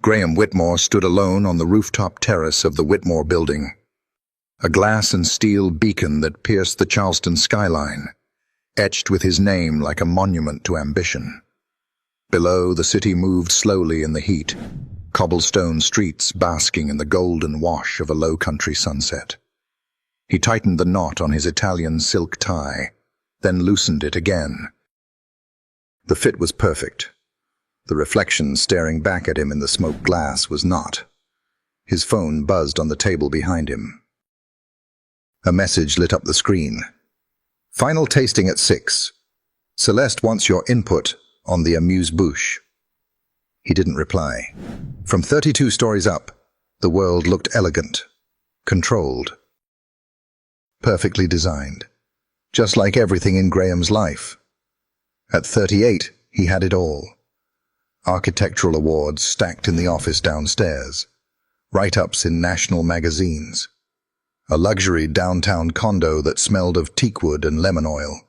Graham Whitmore stood alone on the rooftop terrace of the Whitmore building, a glass and steel beacon that pierced the Charleston skyline, etched with his name like a monument to ambition. Below, the city moved slowly in the heat, cobblestone streets basking in the golden wash of a low-country sunset. He tightened the knot on his Italian silk tie, then loosened it again. The fit was perfect. The reflection staring back at him in the smoked glass was not. His phone buzzed on the table behind him. A message lit up the screen. Final tasting at 6. Celeste wants your input on the amuse-bouche. He didn't reply. From 32 stories up, the world looked elegant, controlled, perfectly designed, just like everything in Graham's life. At 38, he had it all. Architectural awards stacked in the office downstairs, write-ups in national magazines, a luxury downtown condo that smelled of teakwood and lemon oil.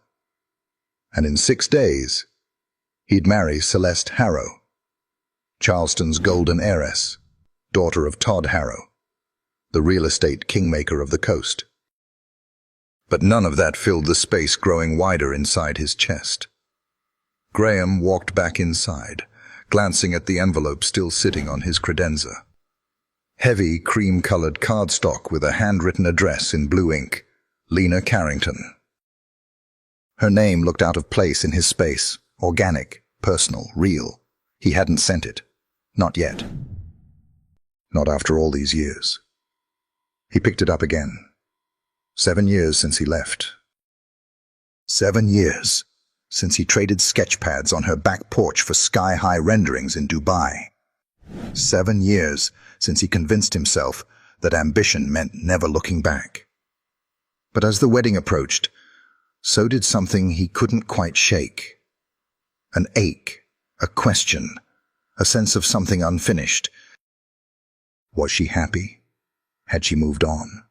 And in 6 days, he'd marry Celeste Harrow, Charleston's golden heiress, daughter of Todd Harrow, the real estate kingmaker of the coast. But none of that filled the space growing wider inside his chest. Graham walked back inside, glancing at the envelope still sitting on his credenza. Heavy, cream-colored cardstock with a handwritten address in blue ink, Lena Carrington. Her name looked out of place in his space, organic, personal, real. He hadn't sent it. Not yet. Not after all these years. He picked it up again. 7 years since he left. 7 years since he traded sketch pads on her back porch for sky-high renderings in Dubai. 7 years since he convinced himself that ambition meant never looking back. But as the wedding approached, so did something he couldn't quite shake. An ache, a question, a sense of something unfinished. Was she happy? Had she moved on?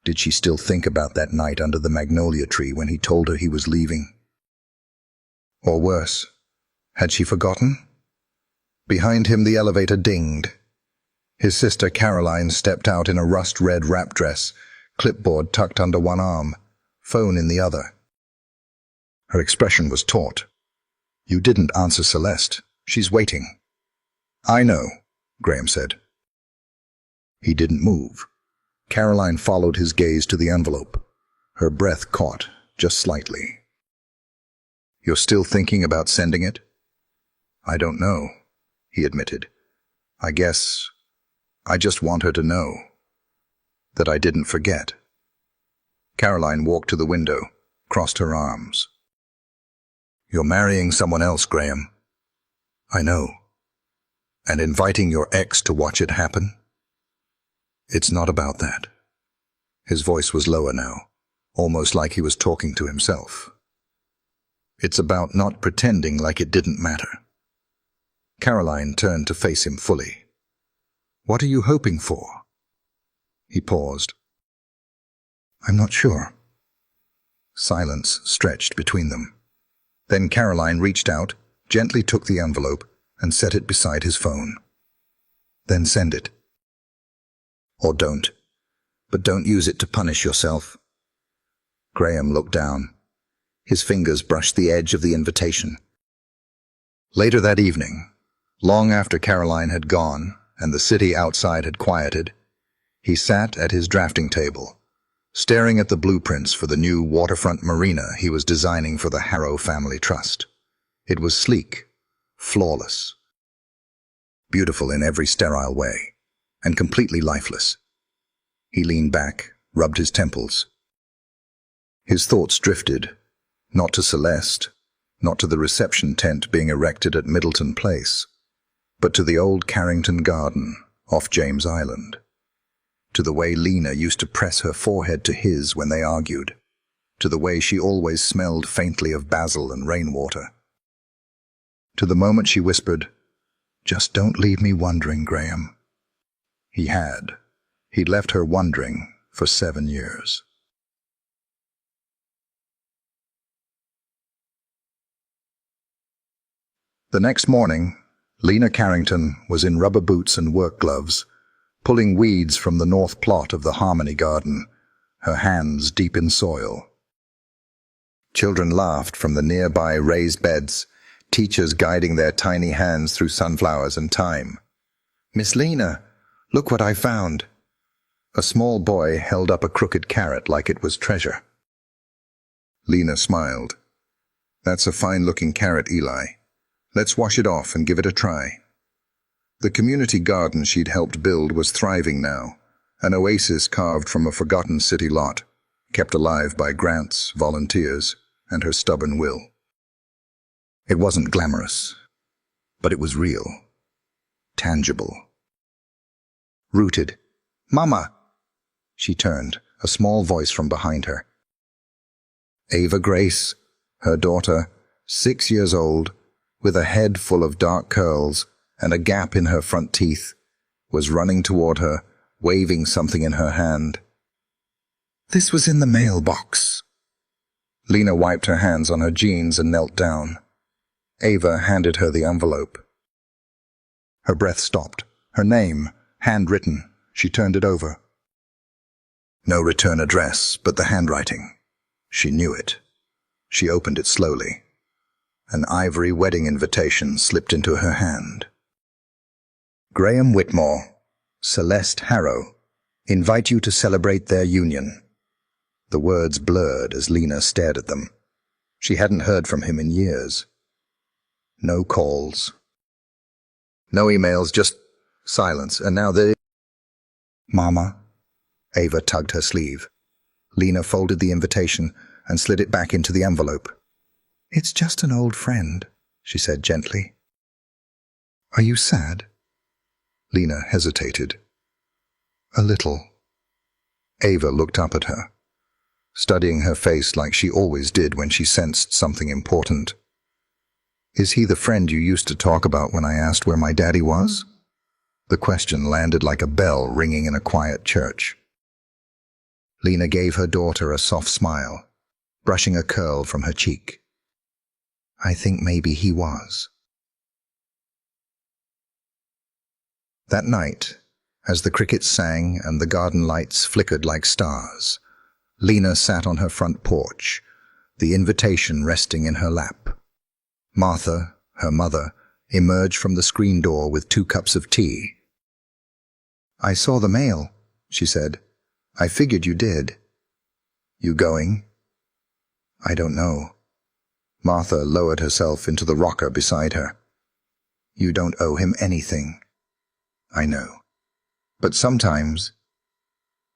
Did she still think about that night under the magnolia tree when he told her he was leaving? Or worse, had she forgotten? Behind him the elevator dinged. His sister Caroline stepped out in a rust-red wrap dress, clipboard tucked under one arm, phone in the other. Her expression was taut. "You didn't answer Celeste. She's waiting." "I know," Graham said. He didn't move. Caroline followed his gaze to the envelope. Her breath caught, just slightly. "You're still thinking about sending it?" "I don't know," he admitted. "I guess I just want her to know that I didn't forget." Caroline walked to the window, crossed her arms. "You're marrying someone else, Graham." "I know." "And inviting your ex to watch it happen?" "It's not about that." His voice was lower now, almost like he was talking to himself. "It's about not pretending like it didn't matter." Caroline turned to face him fully. "What are you hoping for?" He paused. "I'm not sure." Silence stretched between them. Then Caroline reached out, gently took the envelope, and set it beside his phone. "Then send it. Or don't. But don't use it to punish yourself." Graham looked down. His fingers brushed the edge of the invitation. Later that evening, long after Caroline had gone and the city outside had quieted, he sat at his drafting table, staring at the blueprints for the new waterfront marina he was designing for the Harrow Family Trust. It was sleek, flawless, beautiful in every sterile way, and completely lifeless. He leaned back, rubbed his temples. His thoughts drifted, not to Celeste, not to the reception tent being erected at Middleton Place, but to the old Carrington garden off James Island, to the way Lena used to press her forehead to his when they argued, to the way she always smelled faintly of basil and rainwater, to the moment she whispered, "Just don't leave me wondering, Graham." He had. He'd left her wondering for 7 years. The next morning, Lena Carrington was in rubber boots and work gloves, pulling weeds from the north plot of the Harmony Garden, her hands deep in soil. Children laughed from the nearby raised beds, teachers guiding their tiny hands through sunflowers and thyme. "Miss Lena, look what I found." A small boy held up a crooked carrot like it was treasure. Lena smiled. "That's a fine-looking carrot, Eli. Let's wash it off and give it a try." The community garden she'd helped build was thriving now, an oasis carved from a forgotten city lot, kept alive by grants, volunteers, and her stubborn will. It wasn't glamorous, but it was real, tangible. Rooted. "Mama!" She turned, a small voice from behind her. Ava Grace, her daughter, 6 years old, with a head full of dark curls and a gap in her front teeth, was running toward her, waving something in her hand. "This was in the mailbox." Lena wiped her hands on her jeans and knelt down. Ava handed her the envelope. Her breath stopped. Her name, handwritten. She turned it over. No return address, but the handwriting. She knew it. She opened it slowly. An ivory wedding invitation slipped into her hand. "Graham Whitmore, Celeste Harrow, invite you to celebrate their union." The words blurred as Lena stared at them. She hadn't heard from him in years. No calls. No emails, just silence, and now the... "Mama." Ava tugged her sleeve. Lena folded the invitation and slid it back into the envelope. "It's just an old friend," she said gently. "Are you sad?" Lena hesitated. "A little." Ava looked up at her, studying her face like she always did when she sensed something important. "Is he the friend you used to talk about when I asked where my daddy was?" The question landed like a bell ringing in a quiet church. Lena gave her daughter a soft smile, brushing a curl from her cheek. "I think maybe he was." That night, as the crickets sang and the garden lights flickered like stars, Lena sat on her front porch, the invitation resting in her lap. Martha, her mother, emerged from the screen door with 2 cups of tea. "I saw the mail," she said. "I figured you did." "You going?" "I don't know." Martha lowered herself into the rocker beside her. "You don't owe him anything." "I know. But sometimes..."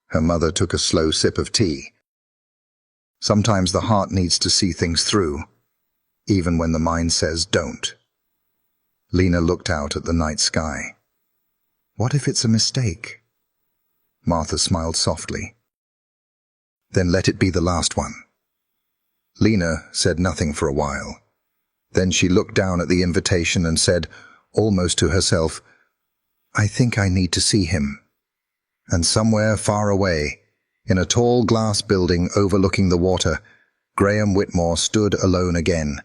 Her mother took a slow sip of tea. "Sometimes the heart needs to see things through, even when the mind says don't." Lena looked out at the night sky. "What if it's a mistake?" Martha smiled softly. "Then let it be the last one." Lena said nothing for a while. Then she looked down at the invitation and said, almost to herself, "I think I need to see him." And somewhere far away, in a tall glass building overlooking the water, Graham Whitmore stood alone again,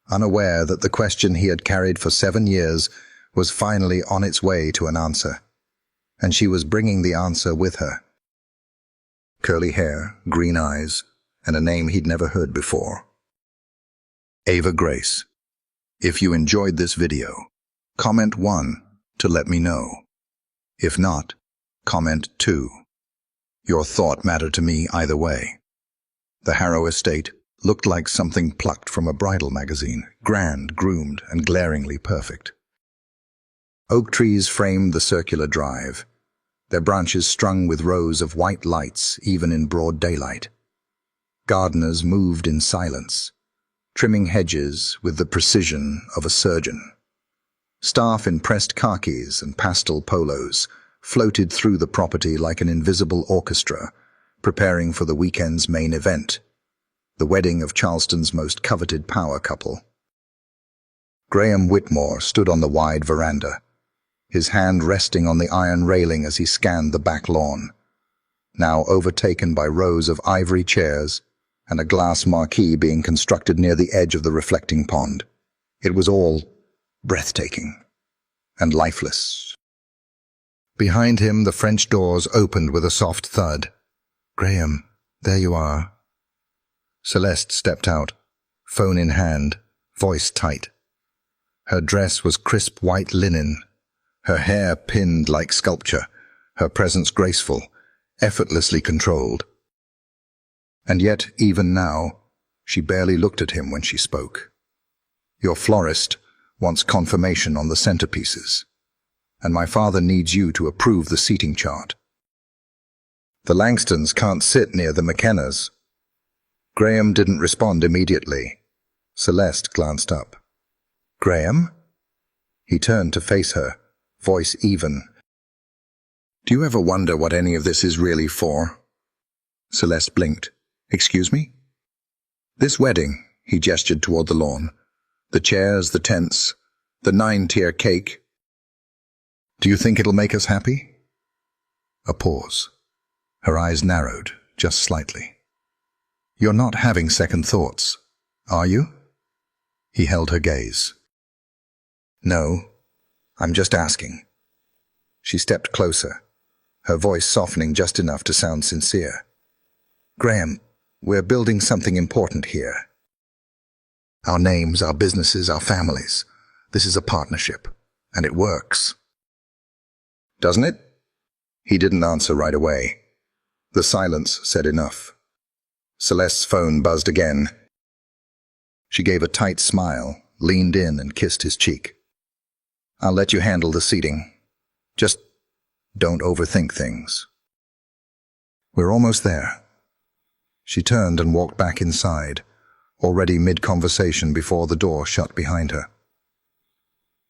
unaware that the question he had carried for 7 years was finally on its way to an answer. And she was bringing the answer with her. Curly hair, green eyes, and a name he'd never heard before. Ava Grace. If you enjoyed this video, comment 1 to let me know. If not, comment 2. Your thought mattered to me either way. The Harrow estate looked like something plucked from a bridal magazine, grand, groomed, and glaringly perfect. Oak trees framed the circular drive, their branches strung with rows of white lights even in broad daylight. Gardeners moved in silence, trimming hedges with the precision of a surgeon. Staff in pressed khakis and pastel polos floated through the property like an invisible orchestra, preparing for the weekend's main event, the wedding of Charleston's most coveted power couple. Graham Whitmore stood on the wide veranda, his hand resting on the iron railing as he scanned the back lawn, now overtaken by rows of ivory chairs and a glass marquee being constructed near the edge of the reflecting pond. It was all breathtaking. and lifeless. Behind him, the French doors opened with a soft thud. "Graham, there you are." Celeste stepped out, phone in hand, voice tight. Her dress was crisp white linen, her hair pinned like sculpture, her presence graceful, effortlessly controlled. And yet, even now, she barely looked at him when she spoke. "Your florist wants confirmation on the centerpieces, and my father needs you to approve the seating chart. The Langstons can't sit near the McKennas." Graham didn't respond immediately. Celeste glanced up. "Graham?" He turned to face her, voice even. "Do you ever wonder what any of this is really for?" Celeste blinked. "Excuse me?" "This wedding," he gestured toward the lawn. "The chairs, the tents, the 9-tier cake. Do you think it'll make us happy?" A pause. Her eyes narrowed, just slightly. "You're not having second thoughts, are you?" He held her gaze. "No, I'm just asking." She stepped closer, her voice softening just enough to sound sincere. "Graham, we're building something important here. Our names, our businesses, our families. This is a partnership, and it works." "Doesn't it?" He didn't answer right away. The silence said enough. Celeste's phone buzzed again. She gave a tight smile, leaned in and kissed his cheek. "I'll let you handle the seating. Just don't overthink things." "We're almost there." She turned and walked back inside, already mid-conversation before the door shut behind her.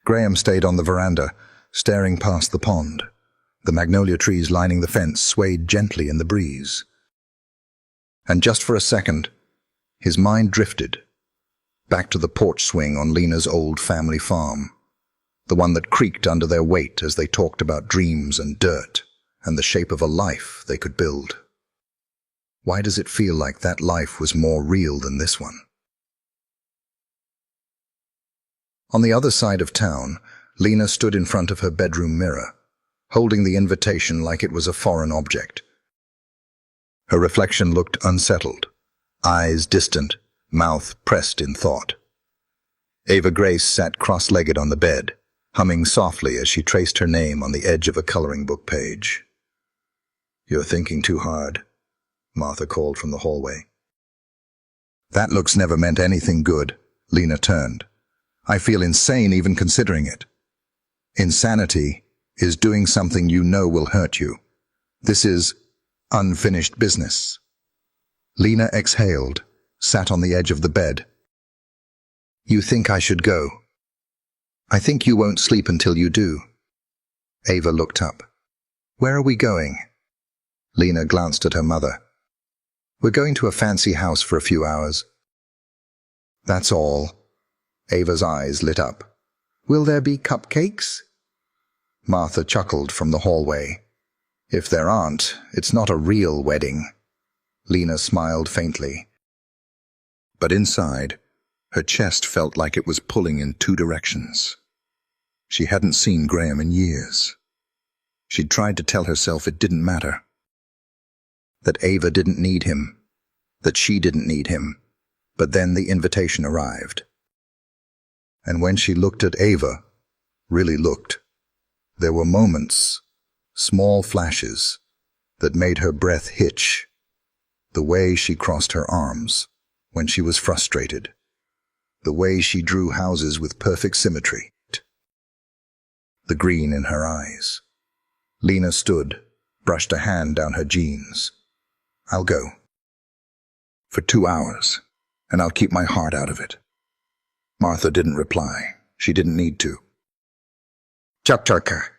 Graham stayed on the veranda, staring past the pond. The magnolia trees lining the fence swayed gently in the breeze. And just for a second, his mind drifted back to the porch swing on Lena's old family farm, the one that creaked under their weight as they talked about dreams and dirt and the shape of a life they could build. Why does it feel like that life was more real than this one? On the other side of town, Lena stood in front of her bedroom mirror, holding the invitation like it was a foreign object. Her reflection looked unsettled, eyes distant, mouth pressed in thought. Ava Grace sat cross-legged on the bed, humming softly as she traced her name on the edge of a coloring book page. "You're thinking too hard," Martha called from the hallway. "That look's never meant anything good," Lena turned. "I feel insane even considering it. Insanity is doing something you know will hurt you. This is unfinished business." Lena exhaled, sat on the edge of the bed. "You think I should go? I think you won't sleep until you do." Ava looked up. "Where are we going?" Lena glanced at her mother. "We're going to a fancy house for a few hours." "That's all." Ava's eyes lit up. "Will there be cupcakes?" Martha chuckled from the hallway. "If there aren't, it's not a real wedding." Lena smiled faintly. But inside, her chest felt like it was pulling in two directions. She hadn't seen Graham in years. She'd tried to tell herself it didn't matter. That Ava didn't need him. That she didn't need him. But then the invitation arrived. And when she looked at Ava, really looked, there were moments, small flashes, that made her breath hitch. The way she crossed her arms when she was frustrated. The way she drew houses with perfect symmetry. The green in her eyes. Lena stood, brushed a hand down her jeans. "I'll go. For 2 hours, and I'll keep my heart out of it." Martha didn't reply. She didn't need to. Chapchaka.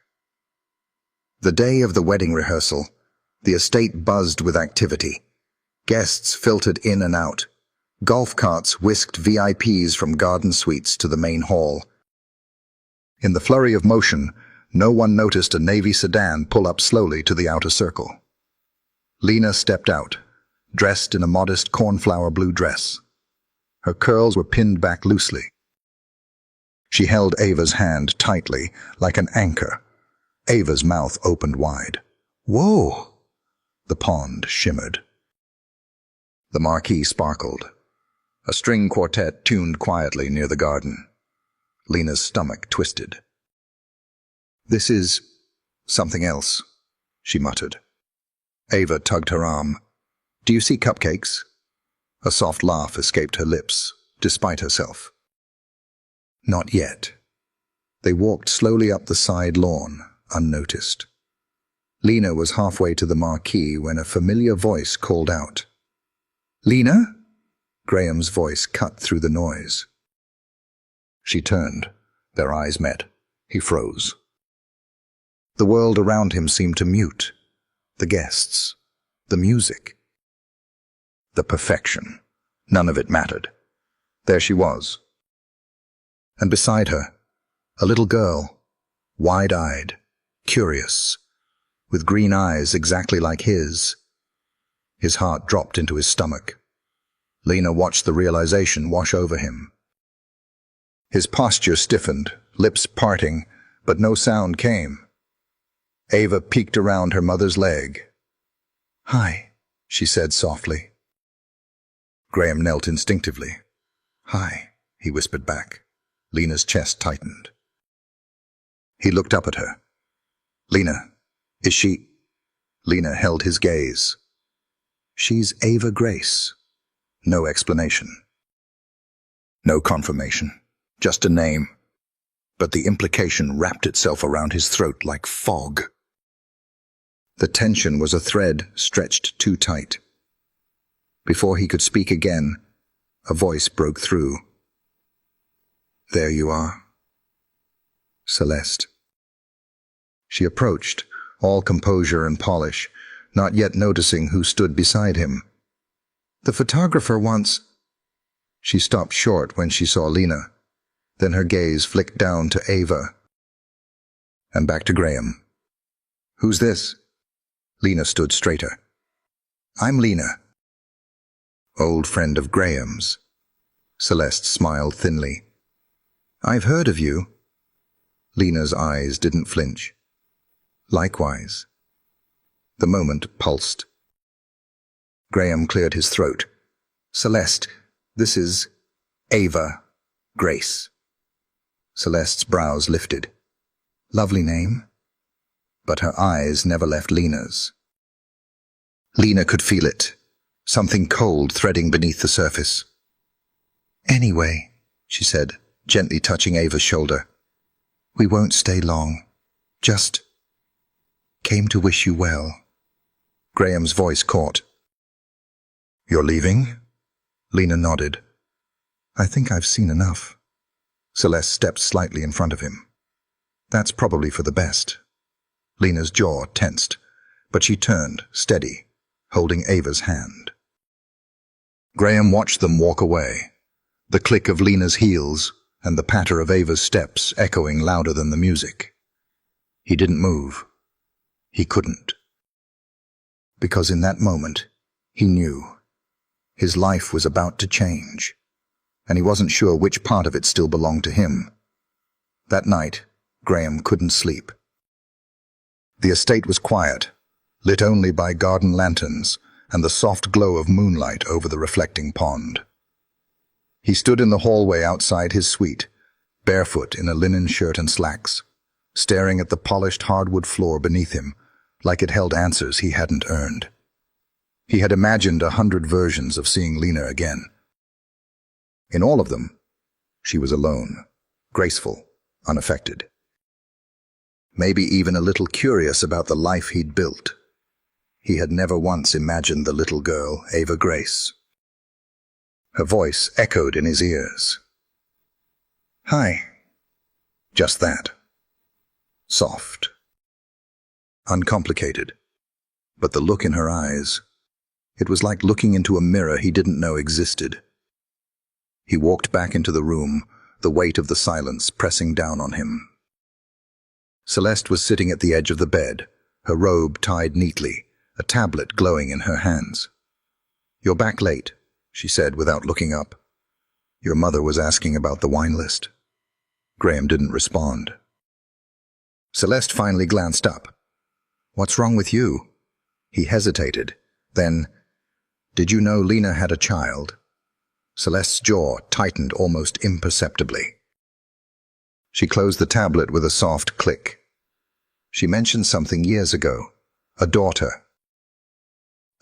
The day of the wedding rehearsal, the estate buzzed with activity. Guests filtered in and out. Golf carts whisked VIPs from garden suites to the main hall. In the flurry of motion, no one noticed a navy sedan pull up slowly to the outer circle. Lena stepped out, dressed in a modest cornflower blue dress. Her curls were pinned back loosely. She held Ava's hand tightly, like an anchor. Ava's mouth opened wide. "Whoa!" The pond shimmered. The marquee sparkled. A string quartet tuned quietly near the garden. Lena's stomach twisted. "This is something else," she muttered. Ava tugged her arm. "Do you see cupcakes?" A soft laugh escaped her lips, despite herself. Not yet. They walked slowly up the side lawn, unnoticed. Lena was halfway to the marquee when a familiar voice called out. "Lena?" Graham's voice cut through the noise. She turned. Their eyes met. He froze. The world around him seemed to mute. The guests. The music. The perfection. None of it mattered. There she was. And beside her, a little girl, wide-eyed, curious, with green eyes exactly like his. His heart dropped into his stomach. Lena watched the realization wash over him. His posture stiffened, lips parting, but no sound came. Ava peeked around her mother's leg. "Hi," she said softly. Graham knelt instinctively. "Hi," he whispered back. Lena's chest tightened. He looked up at her. "Lena, is she—" Lena held his gaze. "She's Ava Grace." No explanation. No confirmation. Just a name. But the implication wrapped itself around his throat like fog. The tension was a thread stretched too tight. Before he could speak again, a voice broke through. "There you are. Celeste." She approached, all composure and polish, not yet noticing who stood beside him. "The photographer wants—" She stopped short when she saw Lena. Then her gaze flicked down to Ava. And back to Graham. "Who's this?" Lena stood straighter. "I'm Lena." "Old friend of Graham's." Celeste smiled thinly. "I've heard of you." Lena's eyes didn't flinch. "Likewise." The moment pulsed. Graham cleared his throat. "Celeste, this is Ava Grace." Celeste's brows lifted. "Lovely name." But her eyes never left Lena's. Lena could feel it, something cold threading beneath the surface. "Anyway," she said, gently touching Ava's shoulder, "we won't stay long. Just came to wish you well." Graham's voice caught. "You're leaving?" Lena nodded. "I think I've seen enough." Celeste stepped slightly in front of him. "That's probably for the best." Lena's jaw tensed, but she turned, steady, holding Ava's hand. Graham watched them walk away, the click of Lena's heels and the patter of Ava's steps echoing louder than the music. He didn't move. He couldn't. Because in that moment, he knew. His life was about to change, and he wasn't sure which part of it still belonged to him. That night, Graham couldn't sleep. The estate was quiet, lit only by garden lanterns and the soft glow of moonlight over the reflecting pond. He stood in the hallway outside his suite, barefoot in a linen shirt and slacks, staring at the polished hardwood floor beneath him, like it held answers he hadn't earned. He had imagined 100 versions of seeing Lena again. In all of them, she was alone, graceful, unaffected. Maybe even a little curious about the life he'd built. He had never once imagined the little girl, Ava Grace. Her voice echoed in his ears. "Hi." Just that. Soft. Uncomplicated. But the look in her eyes, it was like looking into a mirror he didn't know existed. He walked back into the room, the weight of the silence pressing down on him. Celeste was sitting at the edge of the bed, her robe tied neatly, a tablet glowing in her hands. "You're back late," she said without looking up. "Your mother was asking about the wine list." Graham didn't respond. Celeste finally glanced up. "What's wrong with you?" He hesitated. Then, "Did you know Lena had a child?" Celeste's jaw tightened almost imperceptibly. She closed the tablet with a soft click. "She mentioned something years ago. A daughter."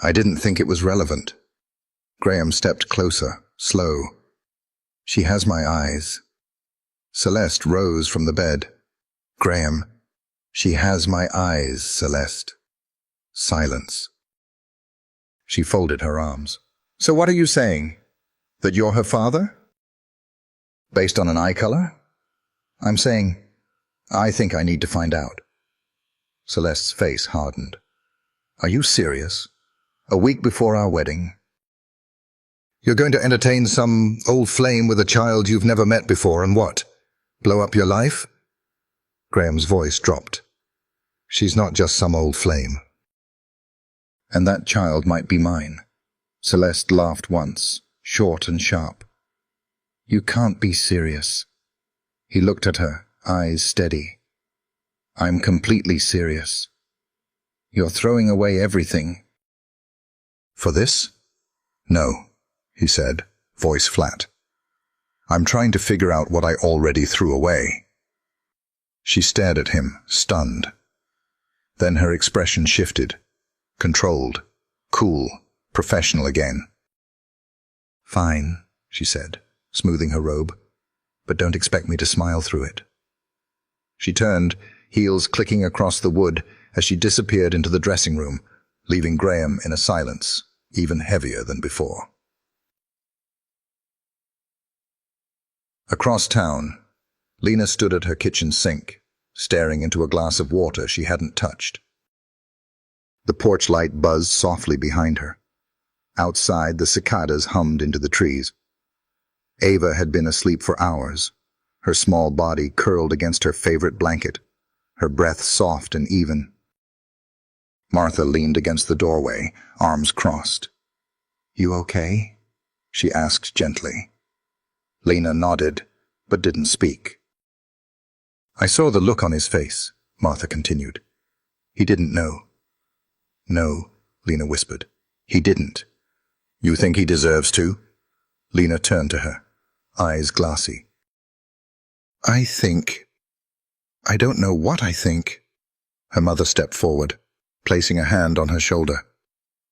"I didn't think it was relevant." Graham stepped closer, slow. "She has my eyes." Celeste rose from the bed. "Graham, she has my eyes, Celeste." Silence. She folded her arms. "So what are you saying? That you're her father? Based on an eye color?" "I'm saying, I think I need to find out." Celeste's face hardened. "Are you serious? A week before our wedding? You're going to entertain some old flame with a child you've never met before and what? Blow up your life?" Graham's voice dropped. "She's not just some old flame. And that child might be mine." Celeste laughed once, short and sharp. "You can't be serious." He looked at her, eyes steady. "I'm completely serious. You're throwing away everything." "For this?" "No," he said, voice flat. "I'm trying to figure out what I already threw away." She stared at him, stunned. Then her expression shifted, controlled, cool, professional again. "Fine," she said, smoothing her robe, "but don't expect me to smile through it." She turned, heels clicking across the wood as she disappeared into the dressing room, leaving Graham in a silence even heavier than before. Across town, Lena stood at her kitchen sink, staring into a glass of water she hadn't touched. The porch light buzzed softly behind her. Outside, the cicadas hummed into the trees. Ava had been asleep for hours, her small body curled against her favorite blanket, her breath soft and even. Martha leaned against the doorway, arms crossed. "You okay?" she asked gently. Lena nodded, but didn't speak. "I saw the look on his face," Martha continued. "He didn't know." "No," Lena whispered. "He didn't." "You think he deserves to?" Lena turned to her, eyes glassy. I don't know what I think." Her mother stepped forward, placing a hand on her shoulder.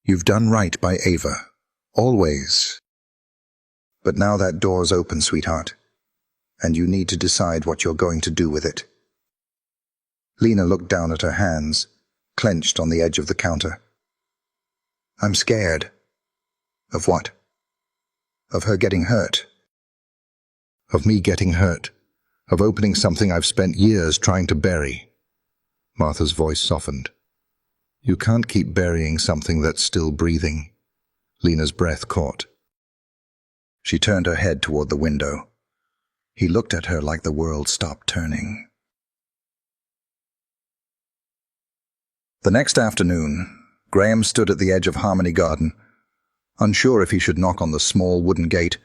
"You've done right by Ava. Always. But now that door's open, sweetheart, and you need to decide what you're going to do with it." Lena looked down at her hands, clenched on the edge of the counter. "I'm scared." "Of what?" "Of her getting hurt." "Of me getting hurt. Of opening something I've spent years trying to bury." Martha's voice softened. "You can't keep burying something that's still breathing." Lena's breath caught. She turned her head toward the window. He looked at her like the world stopped turning. The next afternoon, Graham stood at the edge of Harmony Garden, unsure if he should knock on the small wooden gate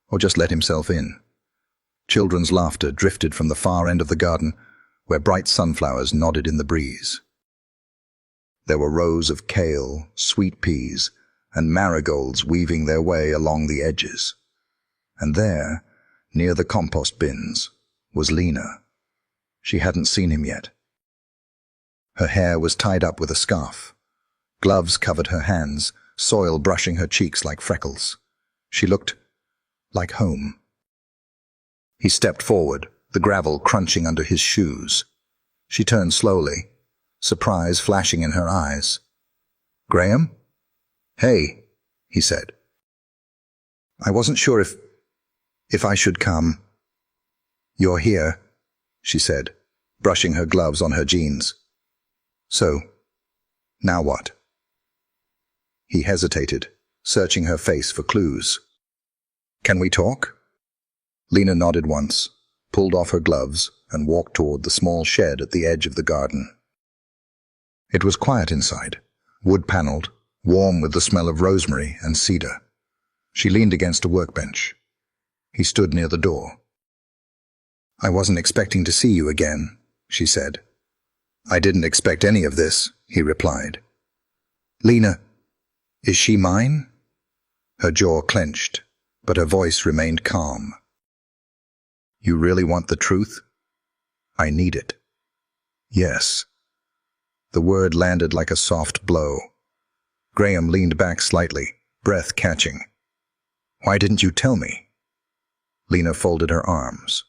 or just let himself in. Children's laughter drifted from the far end of the garden, where bright sunflowers nodded in the breeze. There were rows of kale, sweet peas, and marigolds weaving their way along the edges. And there, near the compost bins, was Lena. She hadn't seen him yet. Her hair was tied up with a scarf. Gloves covered her hands, soil brushing her cheeks like freckles. She looked like home. He stepped forward, the gravel crunching under his shoes. She turned slowly, surprise flashing in her eyes. "Graham?" "Hey," he said. "I wasn't sure if I should come." "You're here," she said, brushing her gloves on her jeans. "So, now what?" He hesitated, searching her face for clues. "Can we talk?" Lena nodded once, pulled off her gloves, and walked toward the small shed at the edge of the garden. It was quiet inside, wood-paneled, warm with the smell of rosemary and cedar. She leaned against a workbench. He stood near the door. "I wasn't expecting to see you again," she said. "I didn't expect any of this," he replied. "Lena, is she mine?" Her jaw clenched, but her voice remained calm. "You really want the truth?" "I need it." "Yes." The word landed like a soft blow. Graham leaned back slightly, breath catching. "Why didn't you tell me?" Lena folded her arms.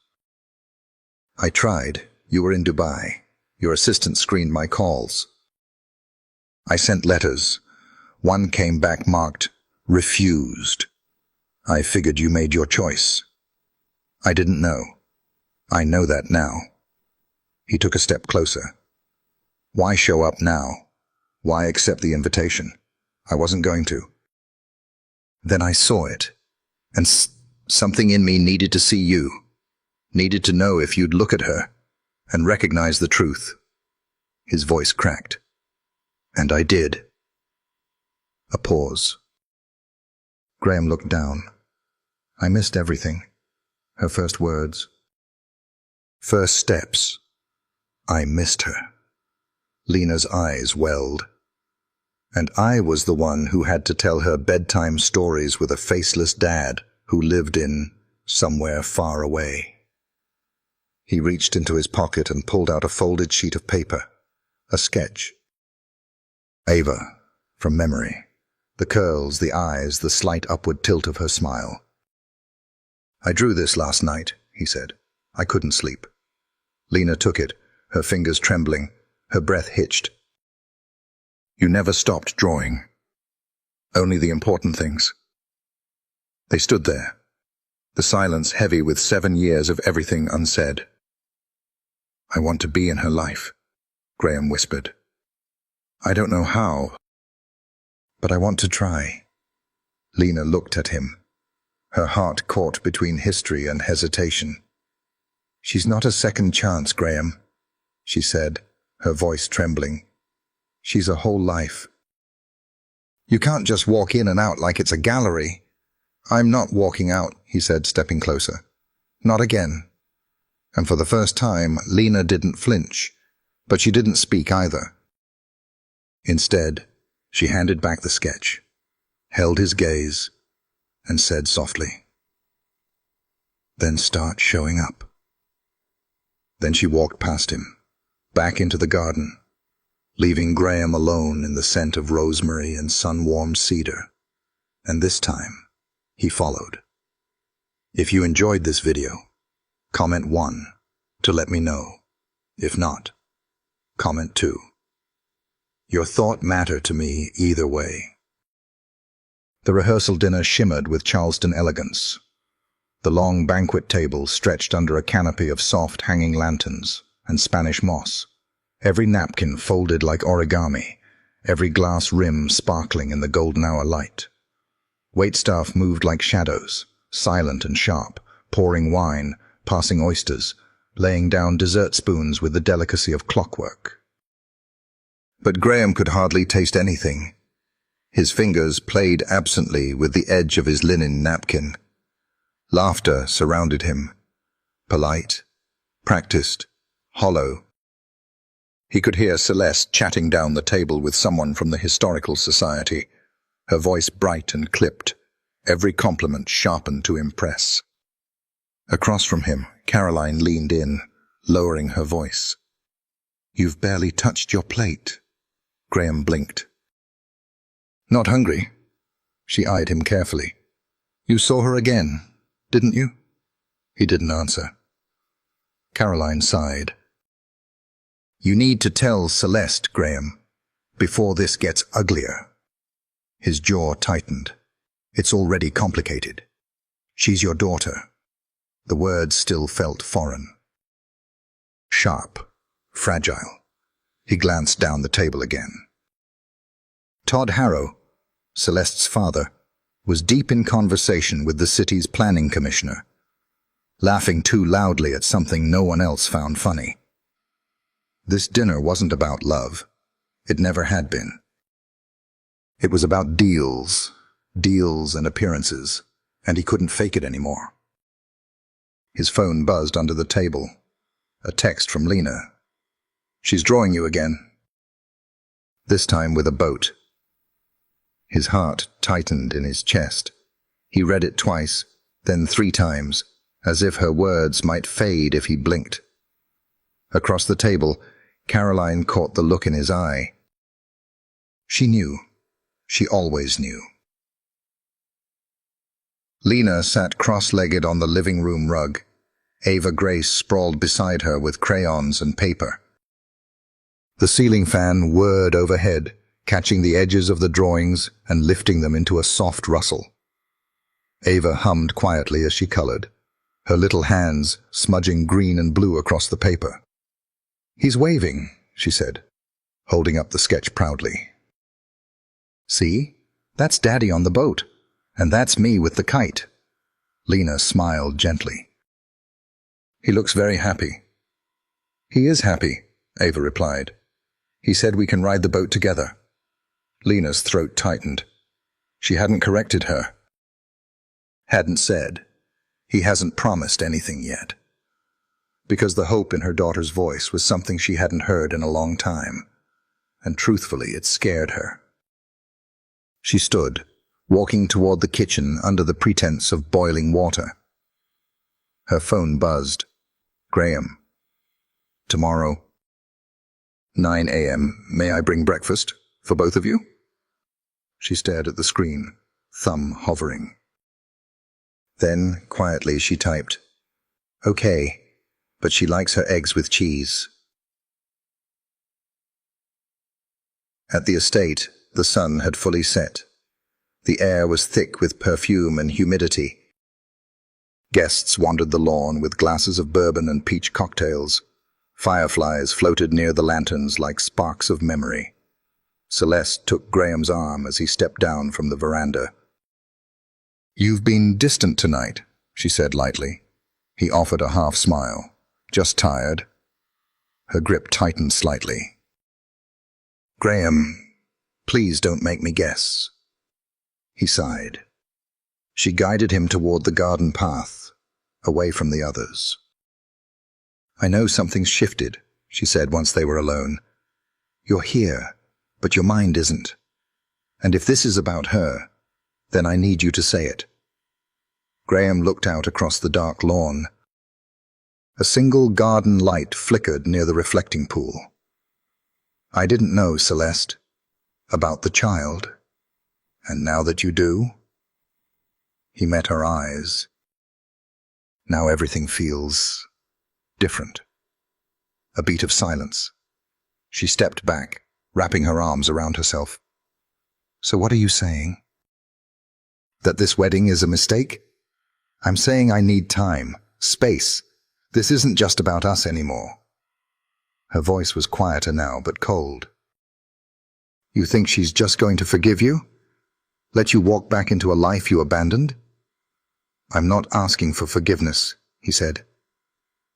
"I tried. You were in Dubai. Your assistant screened my calls. I sent letters. One came back marked, 'Refused.' I figured you made your choice." "I didn't know. I know that now." He took a step closer. "Why show up now? Why accept the invitation? I wasn't going to." "Then I saw it, and something in me needed to see you, needed to know if you'd look at her and recognize the truth." His voice cracked. "And I did." A pause. Graham looked down. "I missed everything." Her first words. First steps. I missed her. Lena's eyes welled. And I was the one who had to tell her bedtime stories with a faceless dad who lived in somewhere far away. He reached into his pocket and pulled out a folded sheet of paper, a sketch. Ava, from memory. The curls, the eyes, the slight upward tilt of her smile. "I drew this last night," he said. "I couldn't sleep." Lena took it, her fingers trembling, her breath hitched. "You never stopped drawing. Only the important things." They stood there, the silence heavy with 7 years of everything unsaid. "I want to be in her life," Graham whispered. "I don't know how, but I want to try." Lena looked at him, her heart caught between history and hesitation. "She's not a second chance, Graham," she said, her voice trembling. "She's a whole life. You can't just walk in and out like it's a gallery." "I'm not walking out," he said, stepping closer. "Not again." And for the first time, Lena didn't flinch, but she didn't speak either. Instead, she handed back the sketch, held his gaze, and said softly, "Then start showing up." Then she walked past him, back into the garden, leaving Graham alone in the scent of rosemary and sun-warmed cedar. And this time, he followed. If you enjoyed this video, comment 1 to let me know. If not, comment 2. Your thought mattered to me either way. The rehearsal dinner shimmered with Charleston elegance. The long banquet table stretched under a canopy of soft hanging lanterns and Spanish moss, every napkin folded like origami, every glass rim sparkling in the golden hour light. Waitstaff moved like shadows, silent and sharp, pouring wine, passing oysters, laying down dessert spoons with the delicacy of clockwork. But Graham could hardly taste anything. His fingers played absently with the edge of his linen napkin. Laughter surrounded him, polite, practiced, hollow. He could hear Celeste chatting down the table with someone from the Historical Society, her voice bright and clipped, every compliment sharpened to impress. Across from him, Caroline leaned in, lowering her voice. "You've barely touched your plate." Graham blinked. "Not hungry?" She eyed him carefully. "You saw her again, didn't you?" He didn't answer. Caroline sighed. "You need to tell Celeste, Graham, before this gets uglier." His jaw tightened. "It's already complicated. She's your daughter." The words still felt foreign. Sharp, fragile. He glanced down the table again. Todd Harrow, Celeste's father, was deep in conversation with the city's planning commissioner, laughing too loudly at something no one else found funny. This dinner wasn't about love. It never had been. It was about deals and appearances, and he couldn't fake it anymore. His phone buzzed under the table. A text from Lena. "She's drawing you again." This time with a boat. His heart tightened in his chest. He read it twice, then 3 times, as if her words might fade if he blinked. Across the table, Caroline caught the look in his eye. She knew. She always knew. Lena sat cross-legged on the living room rug. Ava Grace sprawled beside her with crayons and paper. The ceiling fan whirred overhead, catching the edges of the drawings and lifting them into a soft rustle. Ava hummed quietly as she colored, her little hands smudging green and blue across the paper. "He's waving," she said, holding up the sketch proudly. "See? That's Daddy on the boat, and that's me with the kite." Lena smiled gently. "He looks very happy." "He is happy," Ava replied. "He said we can ride the boat together." Lena's throat tightened. She hadn't corrected her. Hadn't said. He hasn't promised anything yet. Because the hope in her daughter's voice was something she hadn't heard in a long time, and truthfully it scared her. She stood, walking toward the kitchen under the pretense of boiling water. Her phone buzzed. "Graham. Tomorrow. 9 a.m. May I bring breakfast? For both of you?" She stared at the screen, thumb hovering. Then, quietly, she typed, "Okay, but she likes her eggs with cheese." At the estate, the sun had fully set. The air was thick with perfume and humidity. Guests wandered the lawn with glasses of bourbon and peach cocktails. Fireflies floated near the lanterns like sparks of memory. Celeste took Graham's arm as he stepped down from the veranda. "You've been distant tonight," she said lightly. He offered a half smile. "Just tired?" Her grip tightened slightly. "Graham, please don't make me guess." He sighed. She guided him toward the garden path, away from the others. "I know something's shifted," she said once they were alone. "You're here, but your mind isn't. And if this is about her, then I need you to say it." Graham looked out across the dark lawn. A single garden light flickered near the reflecting pool. "I didn't know, Celeste, about the child. And now that you do?" He met her eyes. "Now everything feels different." A beat of silence. She stepped back, wrapping her arms around herself. "So what are you saying? That this wedding is a mistake? I'm saying I need time, space. This isn't just about us anymore." Her voice was quieter now, but cold. "You think she's just going to forgive you? Let you walk back into a life you abandoned?" "I'm not asking for forgiveness," he said.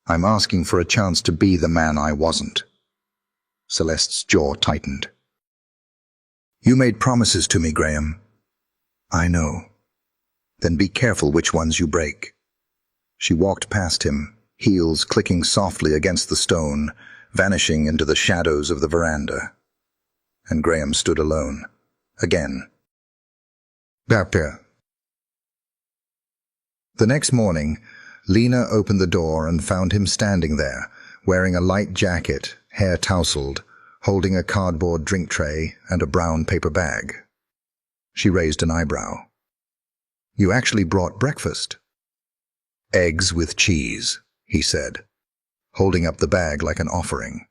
"I'm asking for a chance to be the man I wasn't." Celeste's jaw tightened. "You made promises to me, Graham." "I know." "Then be careful which ones you break." She walked past him, heels clicking softly against the stone, vanishing into the shadows of the veranda. And Graham stood alone. Again. Bapia. The next morning, Lena opened the door and found him standing there, wearing a light jacket, hair tousled, holding a cardboard drink tray and a brown paper bag. She raised an eyebrow. "You actually brought breakfast." "Eggs with cheese," he said, holding up the bag like an offering.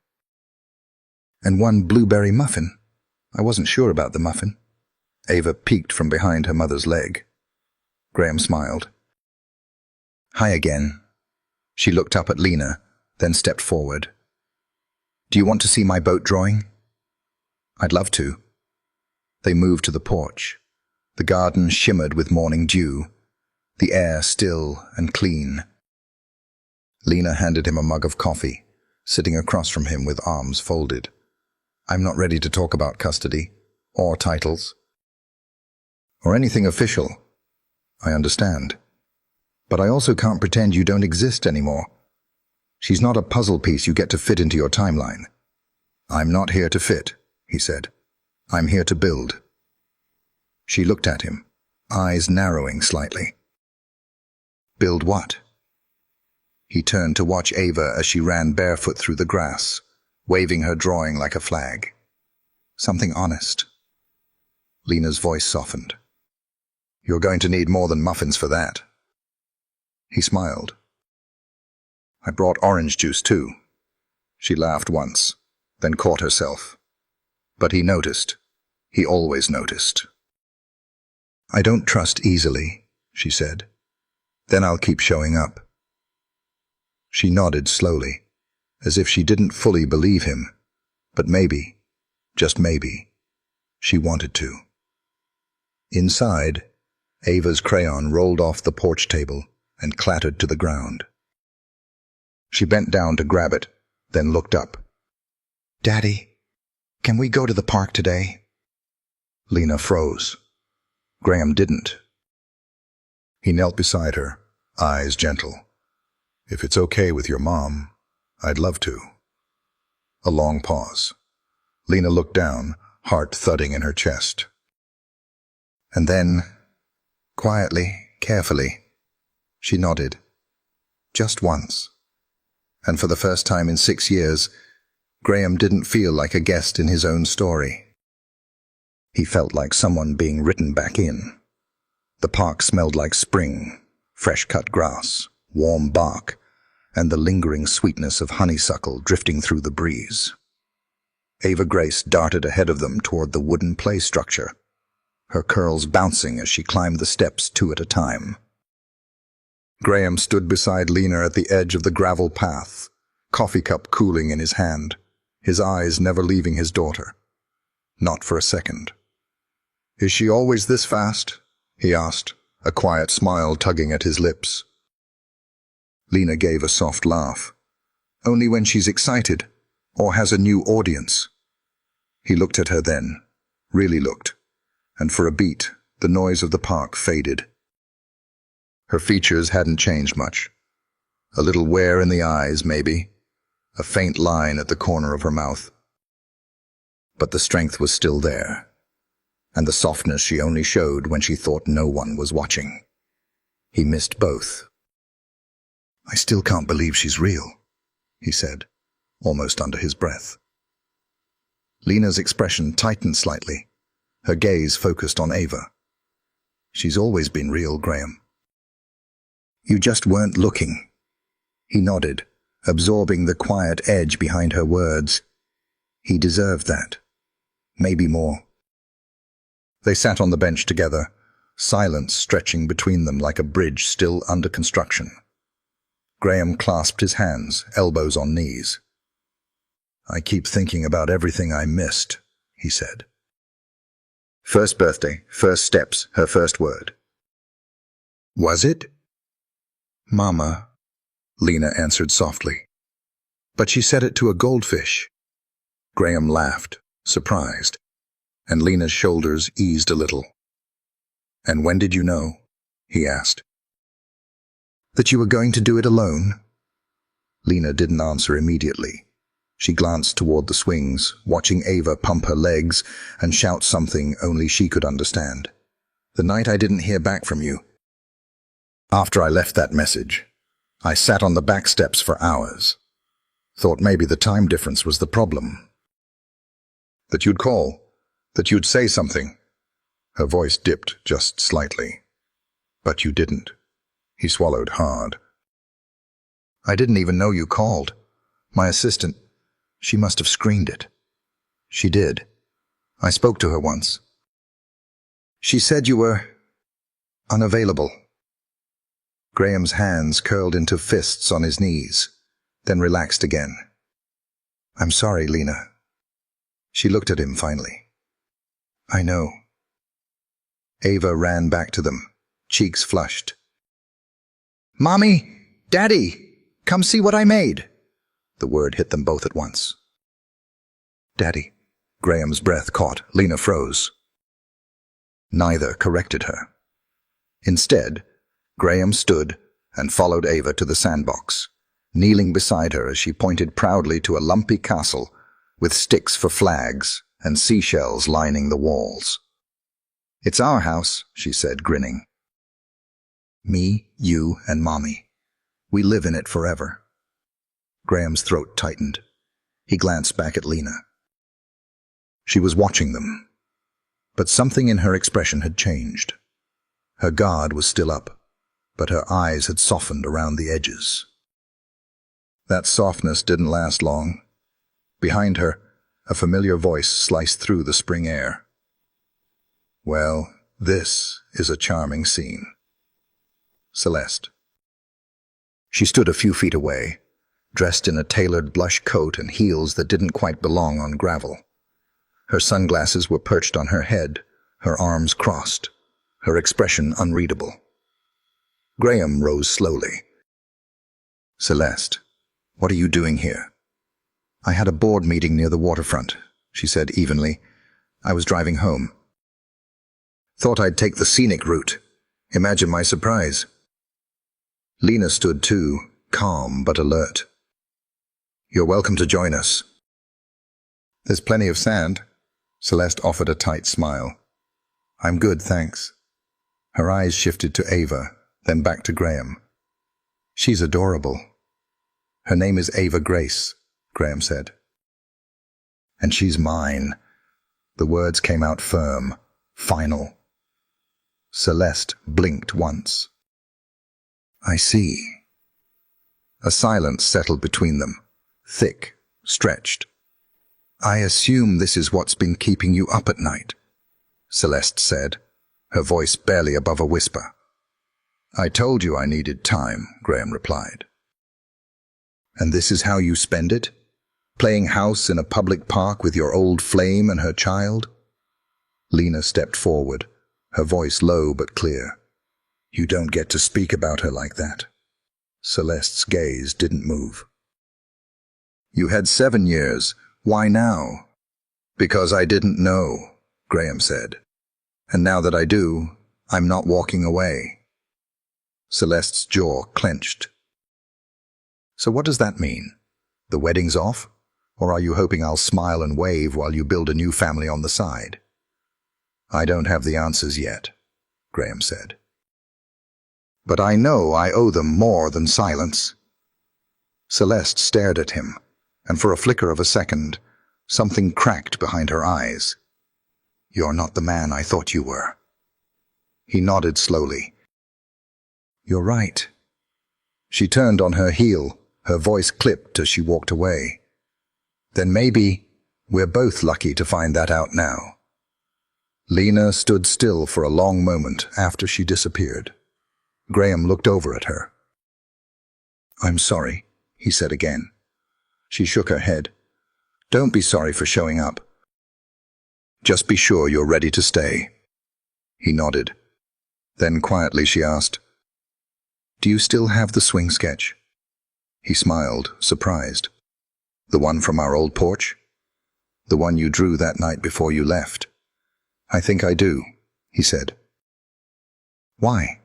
"And one blueberry muffin. I wasn't sure about the muffin." Ava peeked from behind her mother's leg. Graham smiled. "Hi again." She looked up at Lena, then stepped forward. "Do you want to see my boat drawing?" "I'd love to." They moved to the porch. The garden shimmered with morning dew, the air still and clean. Lena handed him a mug of coffee, sitting across from him with arms folded. "I'm not ready to talk about custody, or titles, or anything official. I understand." But I also can't pretend you don't exist anymore. She's not a puzzle piece you get to fit into your timeline. I'm not here to fit, he said. I'm here to build. She looked at him, eyes narrowing slightly. Build what? He turned to watch Ava as she ran barefoot through the grass, waving her drawing like a flag. Something honest. Lena's voice softened. You're going to need more than muffins for that. He smiled. I brought orange juice too. She laughed once, then caught herself. But he noticed. He always noticed. I don't trust easily, she said. Then I'll keep showing up. She nodded slowly, as if she didn't fully believe him, but maybe, just maybe, she wanted to. Inside, Ava's crayon rolled off the porch table and clattered to the ground. She bent down to grab it, then looked up. Daddy, can we go to the park today? Lena froze. Graham didn't. He knelt beside her, eyes gentle. If it's okay with your mom, I'd love to. A long pause. Lena looked down, heart thudding in her chest. And then, quietly, carefully, she nodded. Just once. And for the first time in 6 years, Graham didn't feel like a guest in his own story. He felt like someone being written back in. The park smelled like spring, fresh-cut grass, warm bark, and the lingering sweetness of honeysuckle drifting through the breeze. Ava Grace darted ahead of them toward the wooden play structure, her curls bouncing as she climbed the steps 2 at a time. Graham stood beside Lena at the edge of the gravel path, coffee cup cooling in his hand, his eyes never leaving his daughter. Not for a second. Is she always this fast? He asked, a quiet smile tugging at his lips. Lena gave a soft laugh. Only when she's excited, or has a new audience. He looked at her then, really looked, and for a beat, the noise of the park faded. Her features hadn't changed much. A little wear in the eyes, maybe, a faint line at the corner of her mouth. But the strength was still there, and the softness she only showed when she thought no one was watching. He missed both. I still can't believe she's real, he said, almost under his breath. Lena's expression tightened slightly, her gaze focused on Ava. She's always been real, Graham. You just weren't looking. He nodded, absorbing the quiet edge behind her words. He deserved that. Maybe more. They sat on the bench together, silence stretching between them like a bridge still under construction. Graham clasped his hands, elbows on knees. I keep thinking about everything I missed, he said. First birthday, first steps, her first word. Was it? Mama, Lena answered softly. But she said it to a goldfish. Graham laughed, surprised, and Lena's shoulders eased a little. And when did you know? He asked. That you were going to do it alone? Lena didn't answer immediately. She glanced toward the swings, watching Ava pump her legs and shout something only she could understand. The night I didn't hear back from you. After I left that message, I sat on the back steps for hours. Thought maybe the time difference was the problem. That you'd call, that you'd say something. Her voice dipped just slightly. But you didn't. He swallowed hard. I didn't even know you called. My assistant, she must have screened it. She did. I spoke to her once. She said you were unavailable. Graham's hands curled into fists on his knees, then relaxed again. I'm sorry, Lena. She looked at him finally. I know. Ava ran back to them, cheeks flushed. Mommy! Daddy! Come see what I made! The word hit them both at once. Daddy. Graham's breath caught. Lena froze. Neither corrected her. Instead, Graham stood, and followed Ava to the sandbox, kneeling beside her as she pointed proudly to a lumpy castle with sticks for flags and seashells lining the walls. "It's our house," she said, grinning. "Me, you, and Mommy. We live in it forever." Graham's throat tightened. He glanced back at Lena. She was watching them, but something in her expression had changed. Her guard was still up, but her eyes had softened around the edges. That softness didn't last long. Behind her, a familiar voice sliced through the spring air. "Well, this is a charming scene. Celeste." She stood a few feet away, dressed in a tailored blush coat and heels that didn't quite belong on gravel. Her sunglasses were perched on her head, her arms crossed, her expression unreadable. Graham rose slowly. "Celeste, what are you doing here?" "I had a board meeting near the waterfront," she said evenly. "I was driving home." "Thought I'd take the scenic route. Imagine my surprise." Lena stood too, calm but alert. "You're welcome to join us." "There's plenty of sand." Celeste offered a tight smile. "I'm good, thanks." Her eyes shifted to Ava, then back to Graham. "She's adorable." "Her name is Ava Grace," Graham said. "And she's mine." The words came out firm, final. Celeste blinked once. "I see." A silence settled between them, thick, stretched. "I assume this is what's been keeping you up at night," Celeste said, her voice barely above a whisper. "I told you I needed time," Graham replied. "And this is how you spend it? Playing house in a public park with your old flame and her child?" Lena stepped forward, her voice low but clear. "You don't get to speak about her like that." Celeste's gaze didn't move. "You had 7 years. Why now?" "Because I didn't know," Graham said. "And now that I do, I'm not walking away." Celeste's jaw clenched. "So what does that mean? The wedding's off? Or are you hoping I'll smile and wave while you build a new family on the side?" "I don't have the answers yet," Graham said. "But I know I owe them more than silence." Celeste stared at him, and for a flicker of a second, something cracked behind her eyes. "You're not the man I thought you were." He nodded slowly. "You're right." She turned on her heel, her voice clipped as she walked away. "Then maybe we're both lucky to find that out now." Lena stood still for a long moment after she disappeared. Graham looked over at her. "I'm sorry," he said again. She shook her head. "Don't be sorry for showing up. Just be sure you're ready to stay." He nodded. Then quietly she asked, "Do you still have the swing sketch?" He smiled, surprised. "The one from our old porch? The one you drew that night before you left?" "I think I do," he said. "Why?"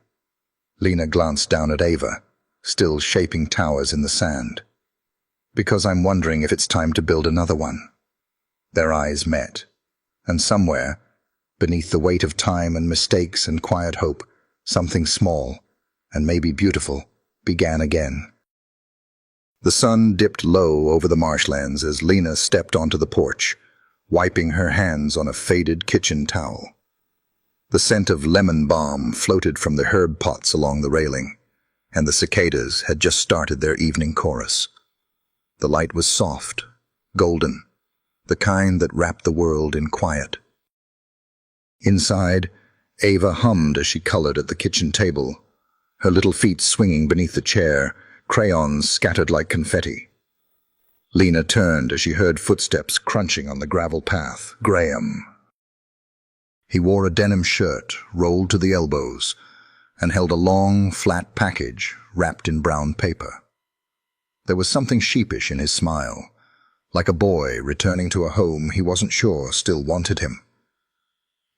Lena glanced down at Ava, still shaping towers in the sand. "Because I'm wondering if it's time to build another one." Their eyes met, and somewhere, beneath the weight of time and mistakes and quiet hope, something small, and maybe beautiful, began again. The sun dipped low over the marshlands as Lena stepped onto the porch, wiping her hands on a faded kitchen towel. The scent of lemon balm floated from the herb pots along the railing, and the cicadas had just started their evening chorus. The light was soft, golden, the kind that wrapped the world in quiet. Inside, Ava hummed as she colored at the kitchen table, her little feet swinging beneath the chair, crayons scattered like confetti. Lena turned as she heard footsteps crunching on the gravel path. Graham. He wore a denim shirt rolled to the elbows and held a long, flat package wrapped in brown paper. There was something sheepish in his smile, like a boy returning to a home he wasn't sure still wanted him.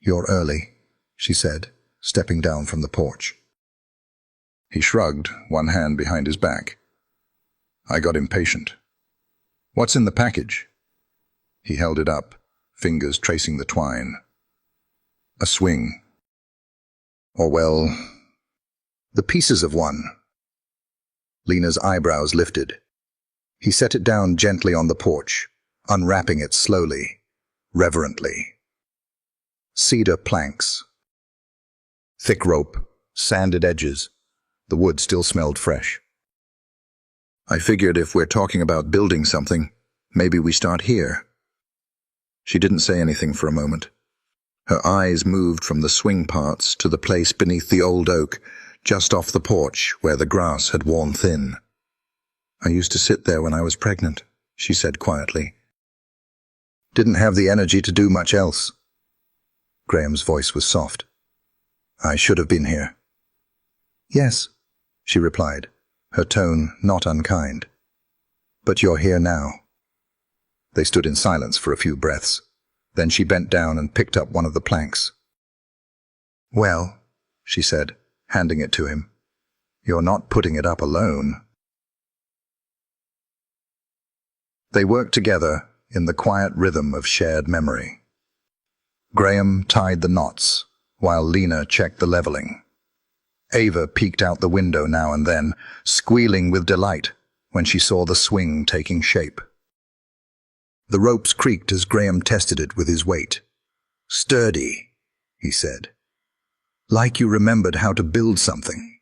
"You're early," she said, stepping down from the porch. He shrugged, one hand behind his back. I got impatient. What's in the package? He held it up, fingers tracing the twine. A swing. Or, well, the pieces of one. Lena's eyebrows lifted. He set it down gently on the porch, unwrapping it slowly, reverently. Cedar planks. Thick rope, sanded edges. The wood still smelled fresh. I figured if we're talking about building something, maybe we start here. She didn't say anything for a moment. Her eyes moved from the swing parts to the place beneath the old oak, just off the porch where the grass had worn thin. I used to sit there when I was pregnant, she said quietly. Didn't have the energy to do much else. Graham's voice was soft. I should have been here. Yes, she replied, her tone not unkind. But you're here now. They stood in silence for a few breaths. Then she bent down and picked up one of the planks. Well, she said, handing it to him, you're not putting it up alone. They worked together in the quiet rhythm of shared memory. Graham tied the knots, while Lena checked the leveling. Ava peeked out the window now and then, squealing with delight when she saw the swing taking shape. The ropes creaked as Graham tested it with his weight. Sturdy, he said. Like you remembered how to build something,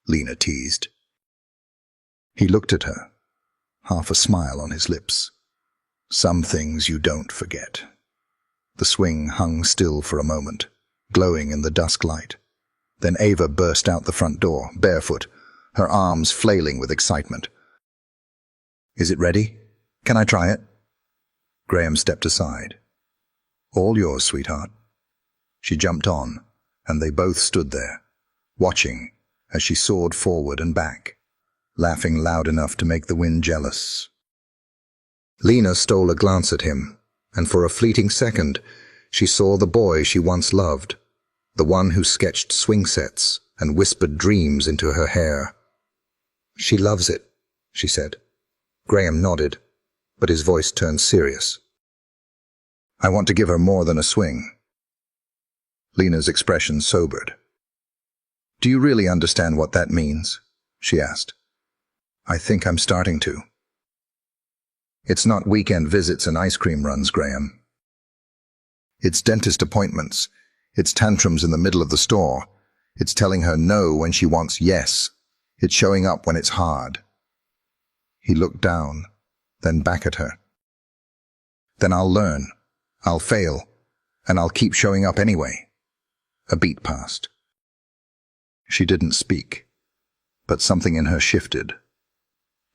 Lena teased. He looked at her, half a smile on his lips. Some things you don't forget. The swing hung still for a moment, glowing in the dusk light. Then Ava burst out the front door, barefoot, her arms flailing with excitement. Is it ready? Can I try it? Graham stepped aside. All yours, sweetheart. She jumped on, and they both stood there, watching as she soared forward and back, laughing loud enough to make the wind jealous. Lena stole a glance at him, and for a fleeting second she saw the boy she once loved, the one who sketched swing sets and whispered dreams into her hair. She loves it, she said. Graham nodded, but his voice turned serious. I want to give her more than a swing. Lena's expression sobered. Do you really understand what that means? She asked. I think I'm starting to. It's not weekend visits and ice cream runs, Graham. It's dentist appointments. It's tantrums in the middle of the store. It's telling her no when she wants yes. It's showing up when it's hard. He looked down, then back at her. Then I'll learn. I'll fail. And I'll keep showing up anyway. A beat passed. She didn't speak, but something in her shifted.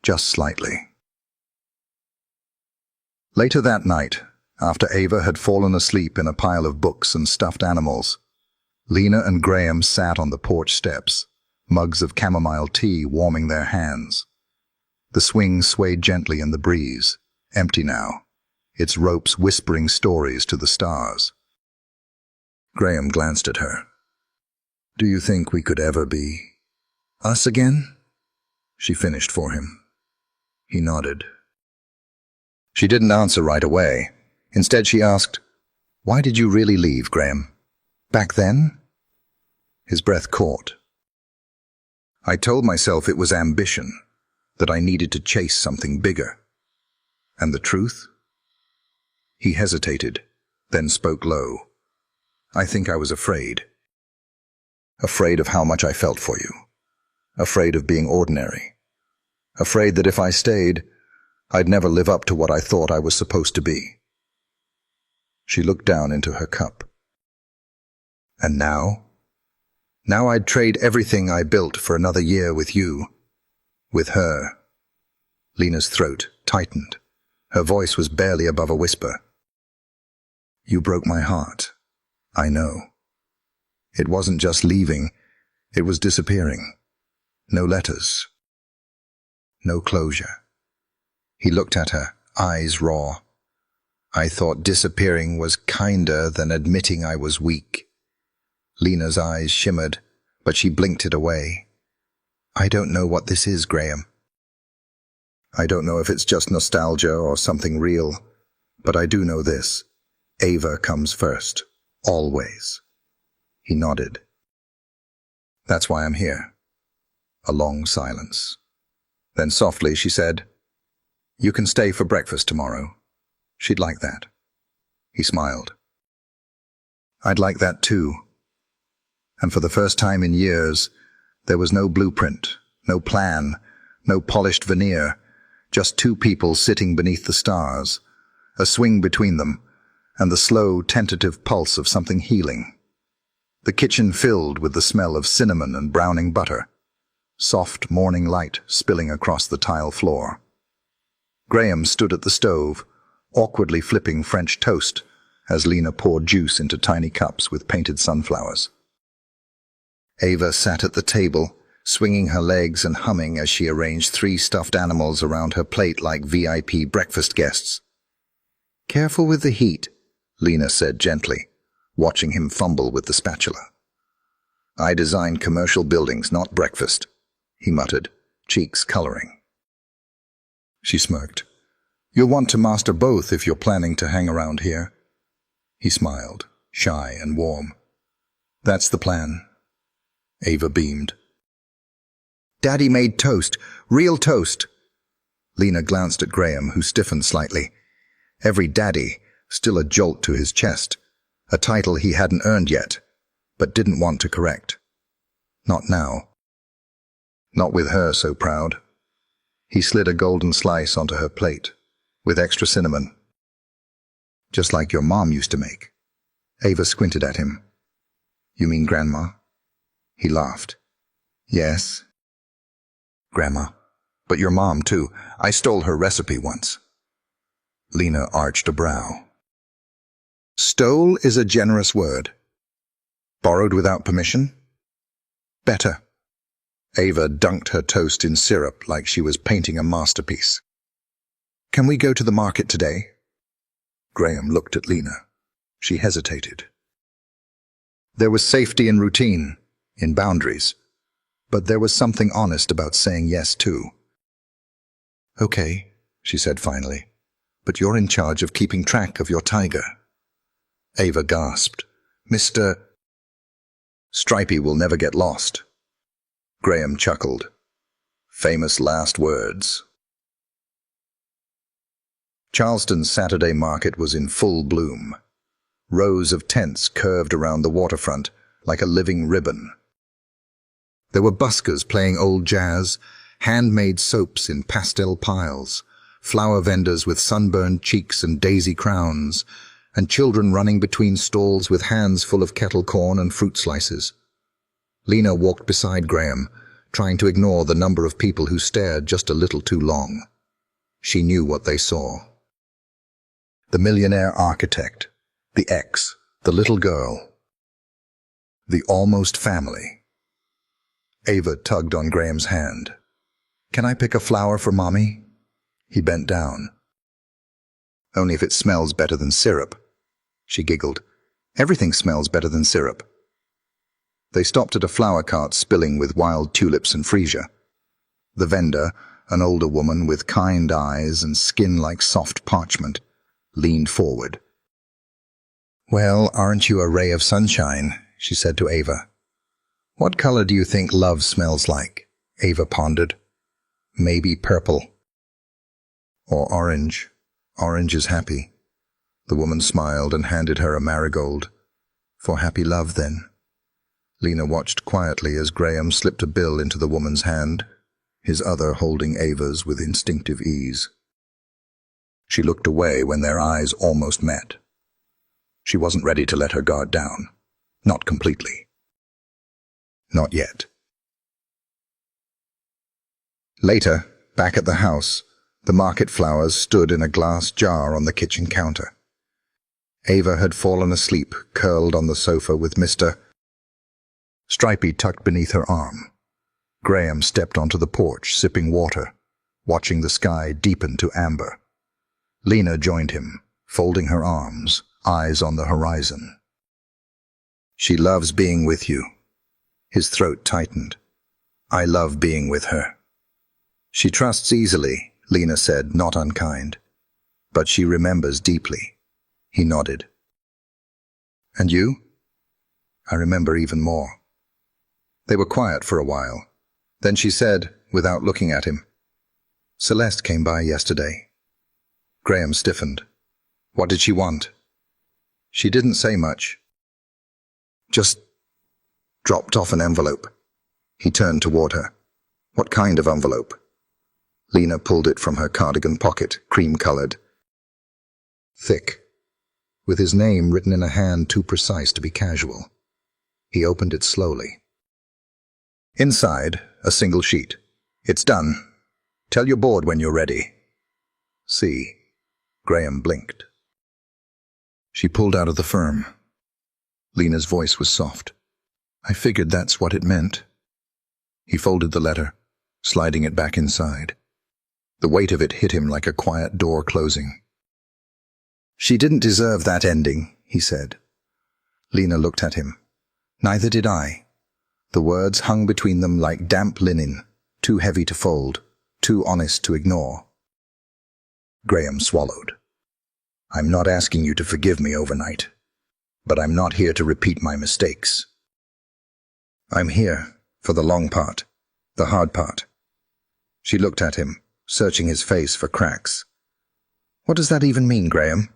Just slightly. Later that night, after Ava had fallen asleep in a pile of books and stuffed animals, Lena and Graham sat on the porch steps, mugs of chamomile tea warming their hands. The swing swayed gently in the breeze, empty now, its ropes whispering stories to the stars. Graham glanced at her. Do you think we could ever be us again? She finished for him. He nodded. She didn't answer right away. Instead she asked, Why did you really leave, Graham? Back then? His breath caught. I told myself it was ambition, that I needed to chase something bigger. And the truth? He hesitated, then spoke low. I think I was afraid. Afraid of how much I felt for you. Afraid of being ordinary. Afraid that if I stayed, I'd never live up to what I thought I was supposed to be. She looked down into her cup. And now? Now I'd trade everything I built for another year with you. With her. Lena's throat tightened. Her voice was barely above a whisper. You broke my heart. I know. It wasn't just leaving, it was disappearing. No letters. No closure. He looked at her, eyes raw. I thought disappearing was kinder than admitting I was weak. Lena's eyes shimmered, but she blinked it away. I don't know what this is, Graham. I don't know if it's just nostalgia or something real, but I do know this. Ava comes first. Always. He nodded. That's why I'm here. A long silence. Then softly she said, You can stay for breakfast tomorrow. She'd like that. He smiled. I'd like that too. And for the first time in years, there was no blueprint, no plan, no polished veneer, just two people sitting beneath the stars, a swing between them, and the slow, tentative pulse of something healing. The kitchen filled with the smell of cinnamon and browning butter, soft morning light spilling across the tile floor. Graham stood at the stove, awkwardly flipping French toast as Lena poured juice into tiny cups with painted sunflowers. Ava sat at the table, swinging her legs and humming as she arranged 3 stuffed animals around her plate like VIP breakfast guests. Careful with the heat, Lena said gently, watching him fumble with the spatula. I design commercial buildings, not breakfast, he muttered, cheeks coloring. She smirked. You'll want to master both if you're planning to hang around here. He smiled, shy and warm. That's the plan. Ava beamed. Daddy made toast, real toast. Lena glanced at Graham, who stiffened slightly. Every daddy, still a jolt to his chest, a title he hadn't earned yet, but didn't want to correct. Not now. Not with her so proud. He slid a golden slice onto her plate, with extra cinnamon. Just like your mom used to make. Ava squinted at him. You mean Grandma? He laughed. Yes. Grandma. But your mom, too. I stole her recipe once. Lena arched a brow. Stole is a generous word. Borrowed without permission? Better. Ava dunked her toast in syrup like she was painting a masterpiece. Can we go to the market today? Graham looked at Lena. She hesitated. There was safety in routine, in boundaries, but there was something honest about saying yes too. Okay, she said finally, but you're in charge of keeping track of your tiger. Ava gasped. Mr. Stripey will never get lost. Graham chuckled. Famous last words. Charleston's Saturday market was in full bloom. Rows of tents curved around the waterfront like a living ribbon. There were buskers playing old jazz, handmade soaps in pastel piles, flower vendors with sunburned cheeks and daisy crowns, and children running between stalls with hands full of kettle corn and fruit slices. Lena walked beside Graham, trying to ignore the number of people who stared just a little too long. She knew what they saw. The millionaire architect, the ex, the little girl, the almost family. Ava tugged on Graham's hand. Can I pick a flower for Mommy? He bent down. Only if it smells better than syrup. She giggled. Everything smells better than syrup. They stopped at a flower cart spilling with wild tulips and freesia. The vendor, an older woman with kind eyes and skin like soft parchment, leaned forward. Well, aren't you a ray of sunshine? She said to Ava. What color do you think love smells like? Ava pondered. Maybe purple. Or orange. Orange is happy. The woman smiled and handed her a marigold. For happy love, then. Lena watched quietly as Graham slipped a bill into the woman's hand, his other holding Ava's with instinctive ease. She looked away when their eyes almost met. She wasn't ready to let her guard down. Not completely. Not yet. Later, back at the house, the market flowers stood in a glass jar on the kitchen counter. Ava had fallen asleep, curled on the sofa with Mr. Stripey tucked beneath her arm. Graham stepped onto the porch, sipping water, watching the sky deepen to amber. Lena joined him, folding her arms, eyes on the horizon. She loves being with you. His throat tightened. I love being with her. She trusts easily, Lena said, not unkind. But she remembers deeply. He nodded. And you? I remember even more. They were quiet for a while. Then she said, without looking at him, Celeste came by yesterday. Graham stiffened. What did she want? She didn't say much. Just dropped off an envelope. He turned toward her. What kind of envelope? Lena pulled it from her cardigan pocket, cream-colored. Thick, with his name written in a hand too precise to be casual. He opened it slowly. Inside, a single sheet. It's done. Tell your board when you're ready. See. Graham blinked. She pulled out of the firm. Lena's voice was soft. I figured that's what it meant. He folded the letter, sliding it back inside. The weight of it hit him like a quiet door closing. She didn't deserve that ending, he said. Lena looked at him. Neither did I. The words hung between them like damp linen, too heavy to fold, too honest to ignore. Graham swallowed. I'm not asking you to forgive me overnight, but I'm not here to repeat my mistakes. I'm here for the long part, the hard part. She looked at him, searching his face for cracks. What does that even mean, Graham?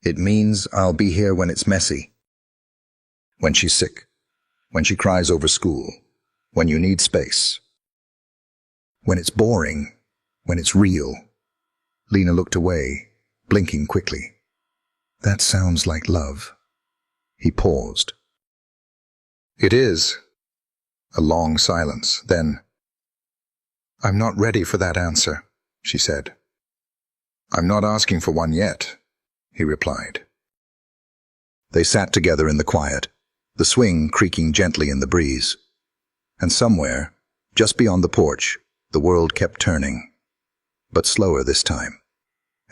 It means I'll be here when it's messy. When she's sick. When she cries over school. When you need space. When it's boring. When it's real. Lena looked away, blinking quickly. That sounds like love. He paused. It is. A long silence, then, I'm not ready for that answer, she said. I'm not asking for one yet, he replied. They sat together in the quiet, the swing creaking gently in the breeze. And somewhere, just beyond the porch, the world kept turning. But slower this time,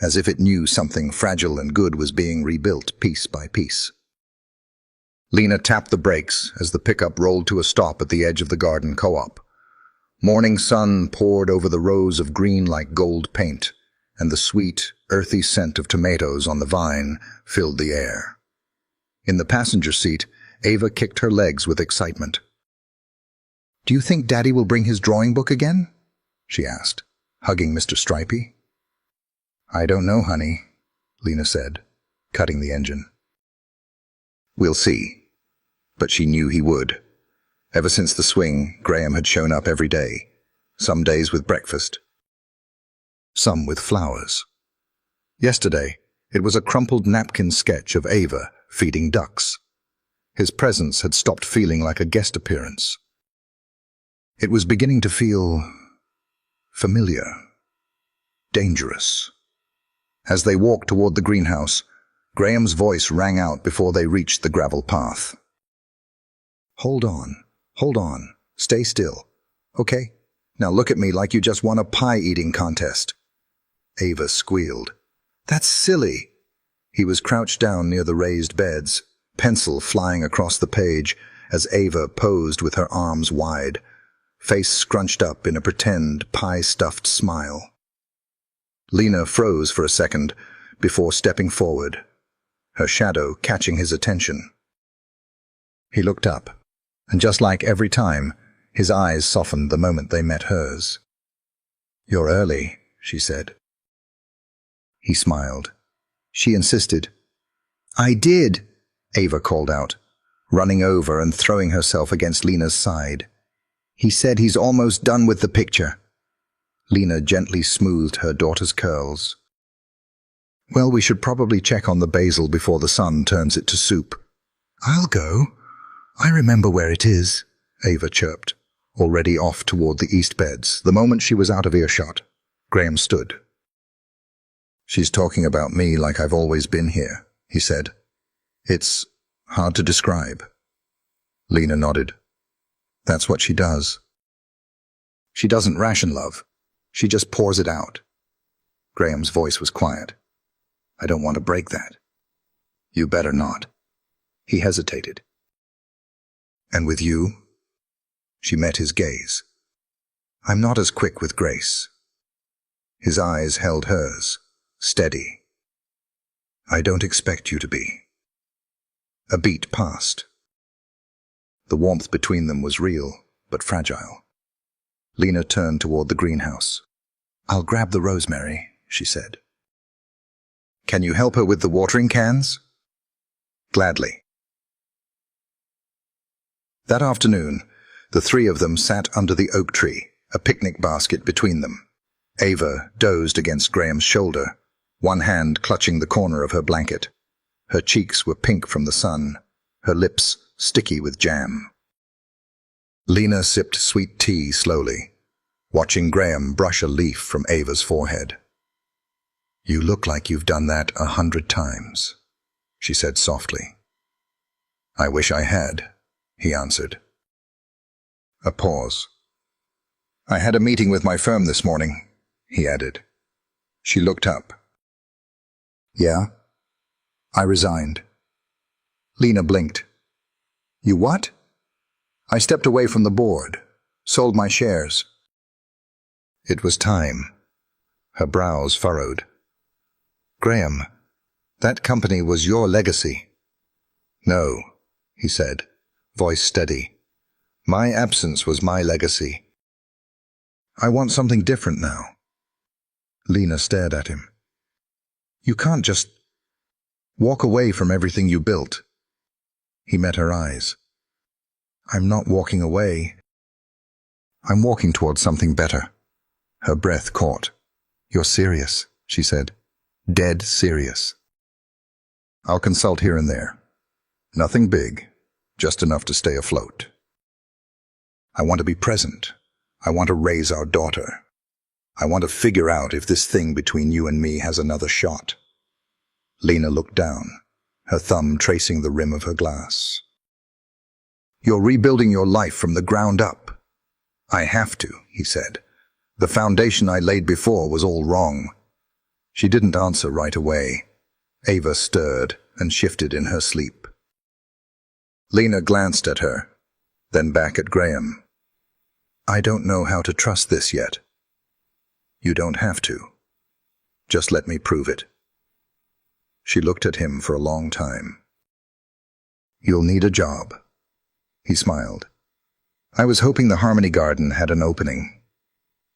as if it knew something fragile and good was being rebuilt piece by piece. Lena tapped the brakes as the pickup rolled to a stop at the edge of the garden co-op. Morning sun poured over the rows of green like gold paint, and the sweet, earthy scent of tomatoes on the vine filled the air. In the passenger seat, Ava kicked her legs with excitement. Do you think Daddy will bring his drawing book again? She asked, hugging Mr. Stripey. I don't know, honey, Lena said, cutting the engine. We'll see. But she knew he would. Ever since the swing, Graham had shown up every day, some days with breakfast, some with flowers. Yesterday, it was a crumpled napkin sketch of Ava feeding ducks. His presence had stopped feeling like a guest appearance. It was beginning to feel familiar, dangerous. As they walked toward the greenhouse, Graham's voice rang out before they reached the gravel path. Hold on, stay still, okay? Now look at me like you just won a pie-eating contest. Ava squealed. That's silly. He was crouched down near the raised beds, pencil flying across the page as Ava posed with her arms wide, face scrunched up in a pretend pie-stuffed smile. Lena froze for a second before stepping forward, her shadow catching his attention. He looked up, and just like every time, his eyes softened the moment they met hers. You're early, she said. He smiled. She insisted. I did, Ava called out, running over and throwing herself against Lena's side. He said he's almost done with the picture. Lena gently smoothed her daughter's curls. Well, we should probably check on the basil before the sun turns it to soup. I'll go. I remember where it is, Ava chirped, already off toward the east beds. The moment she was out of earshot, Graham stood. She's talking about me like I've always been here, he said. It's hard to describe. Lena nodded. That's what she does. She doesn't ration love. She just pours it out. Graham's voice was quiet. I don't want to break that. You better not. He hesitated. And with you? She met his gaze. "I'm not as quick with grace." His eyes held hers, steady. "I don't expect you to be." A beat passed. The warmth between them was real, but fragile. Lena turned toward the greenhouse. "I'll grab the rosemary," she said. "Can you help her with the watering cans?" "Gladly." That afternoon, the three of them sat under the oak tree, a picnic basket between them. Ava dozed against Graham's shoulder, one hand clutching the corner of her blanket. Her cheeks were pink from the sun, her lips sticky with jam. Lena sipped sweet tea slowly, watching Graham brush a leaf from Ava's forehead. "You look like you've done that 100 times, she said softly. "I wish I had," he answered. A pause. "I had a meeting with my firm this morning," he added. She looked up. "Yeah?" "I resigned." Lena blinked. "You what?" "I stepped away from the board, sold my shares." It was time. Her brows furrowed. "Graham, that company was your legacy." "No," he said, voice steady. "My absence was my legacy. I want something different now." Lena stared at him. "You can't just walk away from everything you built." He met her eyes. "I'm not walking away. I'm walking towards something better." Her breath caught. "You're serious," she said. "Dead serious." "I'll consult here and there. Nothing big, just enough to stay afloat. I want to be present. I want to raise our daughter. I want to figure out if this thing between you and me has another shot." Lena looked down, her thumb tracing the rim of her glass. "You're rebuilding your life from the ground up." "I have to," he said. "The foundation I laid before was all wrong." She didn't answer right away. Ava stirred and shifted in her sleep. Lena glanced at her, then back at Graham. "I don't know how to trust this yet." "You don't have to. Just let me prove it." She looked at him for a long time. "You'll need a job." He smiled. "I was hoping the Harmony Garden had an opening."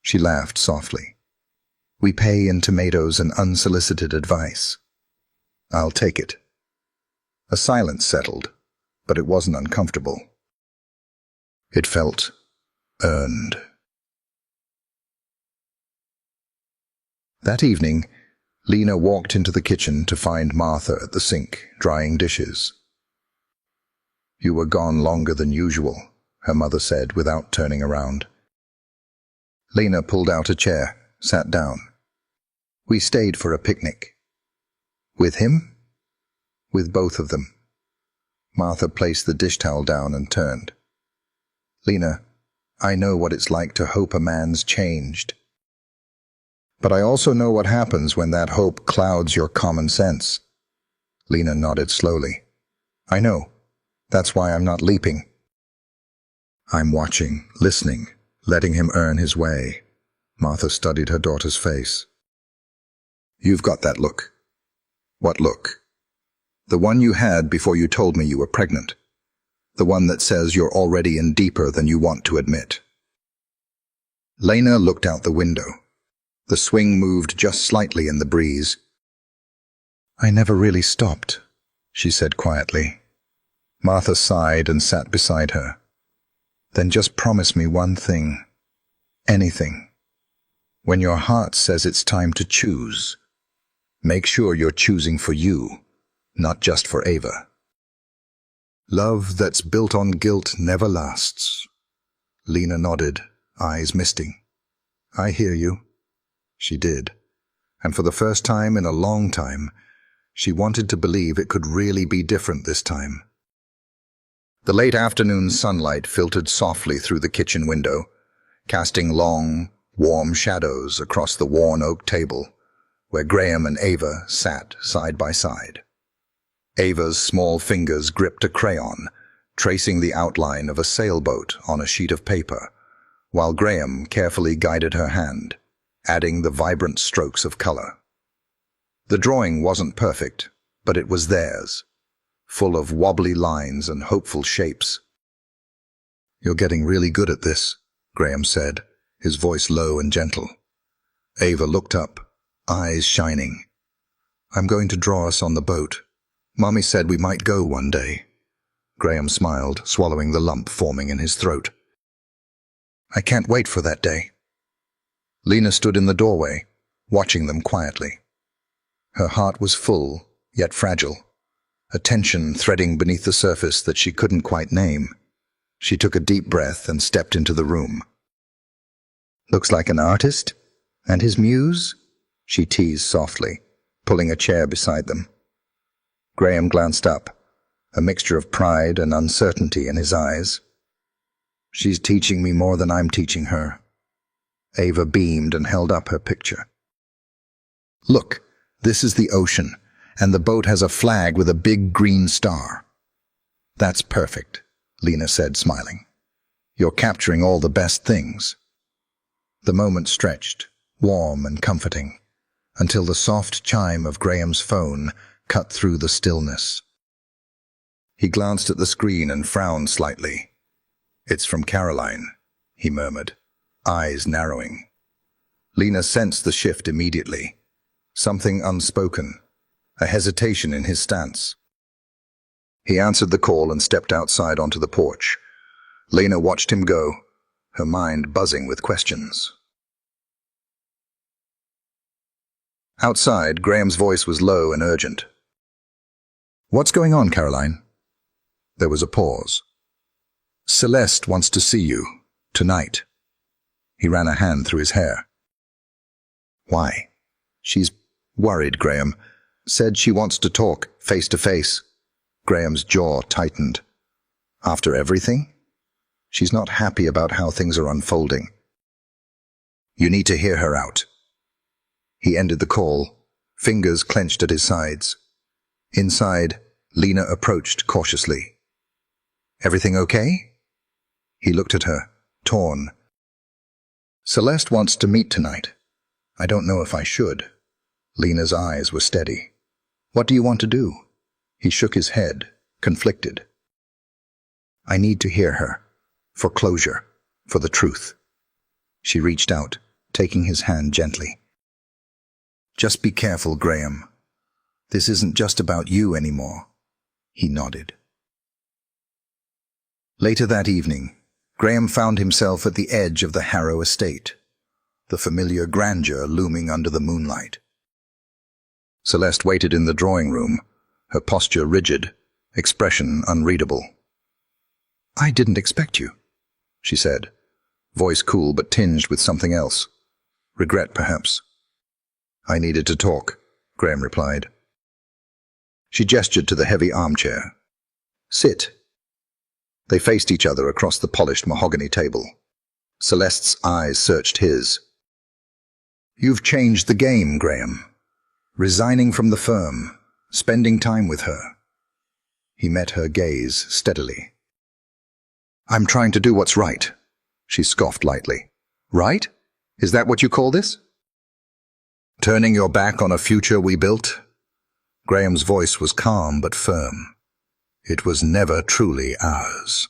She laughed softly. "We pay in tomatoes and unsolicited advice." "I'll take it." A silence settled, but it wasn't uncomfortable. It felt earned. That evening, Lena walked into the kitchen to find Martha at the sink, drying dishes. "You were gone longer than usual," her mother said without turning around. Lena pulled out a chair, sat down. "We stayed for a picnic." "With him?" "With both of them." Martha placed the dish towel down and turned. "Lena, I know what it's like to hope a man's changed. But I also know what happens when that hope clouds your common sense." Lena nodded slowly. "I know. That's why I'm not leaping. I'm watching, listening, letting him earn his way." Martha studied her daughter's face. "You've got that look." "What look?" "The one you had before you told me you were pregnant. The one that says you're already in deeper than you want to admit." Lena looked out the window. The swing moved just slightly in the breeze. "I never really stopped," she said quietly. Martha sighed and sat beside her. "Then just promise me one thing. Anything. When your heart says it's time to choose, make sure you're choosing for you, not just for Ava. Love that's built on guilt never lasts." Lena nodded, eyes misting. "I hear you." She did, and for the first time in a long time, she wanted to believe it could really be different this time. The late afternoon sunlight filtered softly through the kitchen window, casting long, warm shadows across the worn oak table, where Graham and Ava sat side by side. Ava's small fingers gripped a crayon, tracing the outline of a sailboat on a sheet of paper, while Graham carefully guided her hand, adding the vibrant strokes of color. The drawing wasn't perfect, but it was theirs, full of wobbly lines and hopeful shapes. "You're getting really good at this," Graham said, his voice low and gentle. Ava looked up, eyes shining. "I'm going to draw us on the boat. Mommy said we might go one day." Graham smiled, swallowing the lump forming in his throat. "I can't wait for that day." Lena stood in the doorway, watching them quietly. Her heart was full, yet fragile, a tension threading beneath the surface that she couldn't quite name. She took a deep breath and stepped into the room. "Looks like an artist? And his muse?" she teased softly, pulling a chair beside them. Graham glanced up, a mixture of pride and uncertainty in his eyes. "She's teaching me more than I'm teaching her." Ava beamed and held up her picture. "Look, this is the ocean, and the boat has a flag with a big green star." "That's perfect," Lena said, smiling. "You're capturing all the best things." The moment stretched, warm and comforting, until the soft chime of Graham's phone cut through the stillness. He glanced at the screen and frowned slightly. "It's from Caroline," he murmured, eyes narrowing. Lena sensed the shift immediately. Something unspoken, a hesitation in his stance. He answered the call and stepped outside onto the porch. Lena watched him go, her mind buzzing with questions. Outside, Graham's voice was low and urgent. "What's going on, Caroline?" There was a pause. "Celeste wants to see you, tonight." He ran a hand through his hair. "Why?" "She's worried, Graham. Said she wants to talk, face to face." Graham's jaw tightened. "After everything?" "She's not happy about how things are unfolding." "You need to hear her out." He ended the call, fingers clenched at his sides. Inside, Lena approached cautiously. "Everything okay?" He looked at her, torn. "Celeste wants to meet tonight. I don't know if I should." Lena's eyes were steady. "What do you want to do?" He shook his head, conflicted. "I need to hear her. For closure. For the truth." She reached out, taking his hand gently. "Just be careful, Graham. This isn't just about you anymore." He nodded. Later that evening, Graham found himself at the edge of the Harrow estate, the familiar grandeur looming under the moonlight. Celeste waited in the drawing room, her posture rigid, expression unreadable. "I didn't expect you," she said, voice cool but tinged with something else. Regret, perhaps. "I needed to talk," Graham replied. She gestured to the heavy armchair. "Sit." They faced each other across the polished mahogany table. Celeste's eyes searched his. "You've changed the game, Graham. Resigning from the firm, spending time with her." He met her gaze steadily. "I'm trying to do what's right," she scoffed lightly. "Right? Is that what you call this?" "Turning your back on a future we built?" Graham's voice was calm but firm. "It was never truly ours.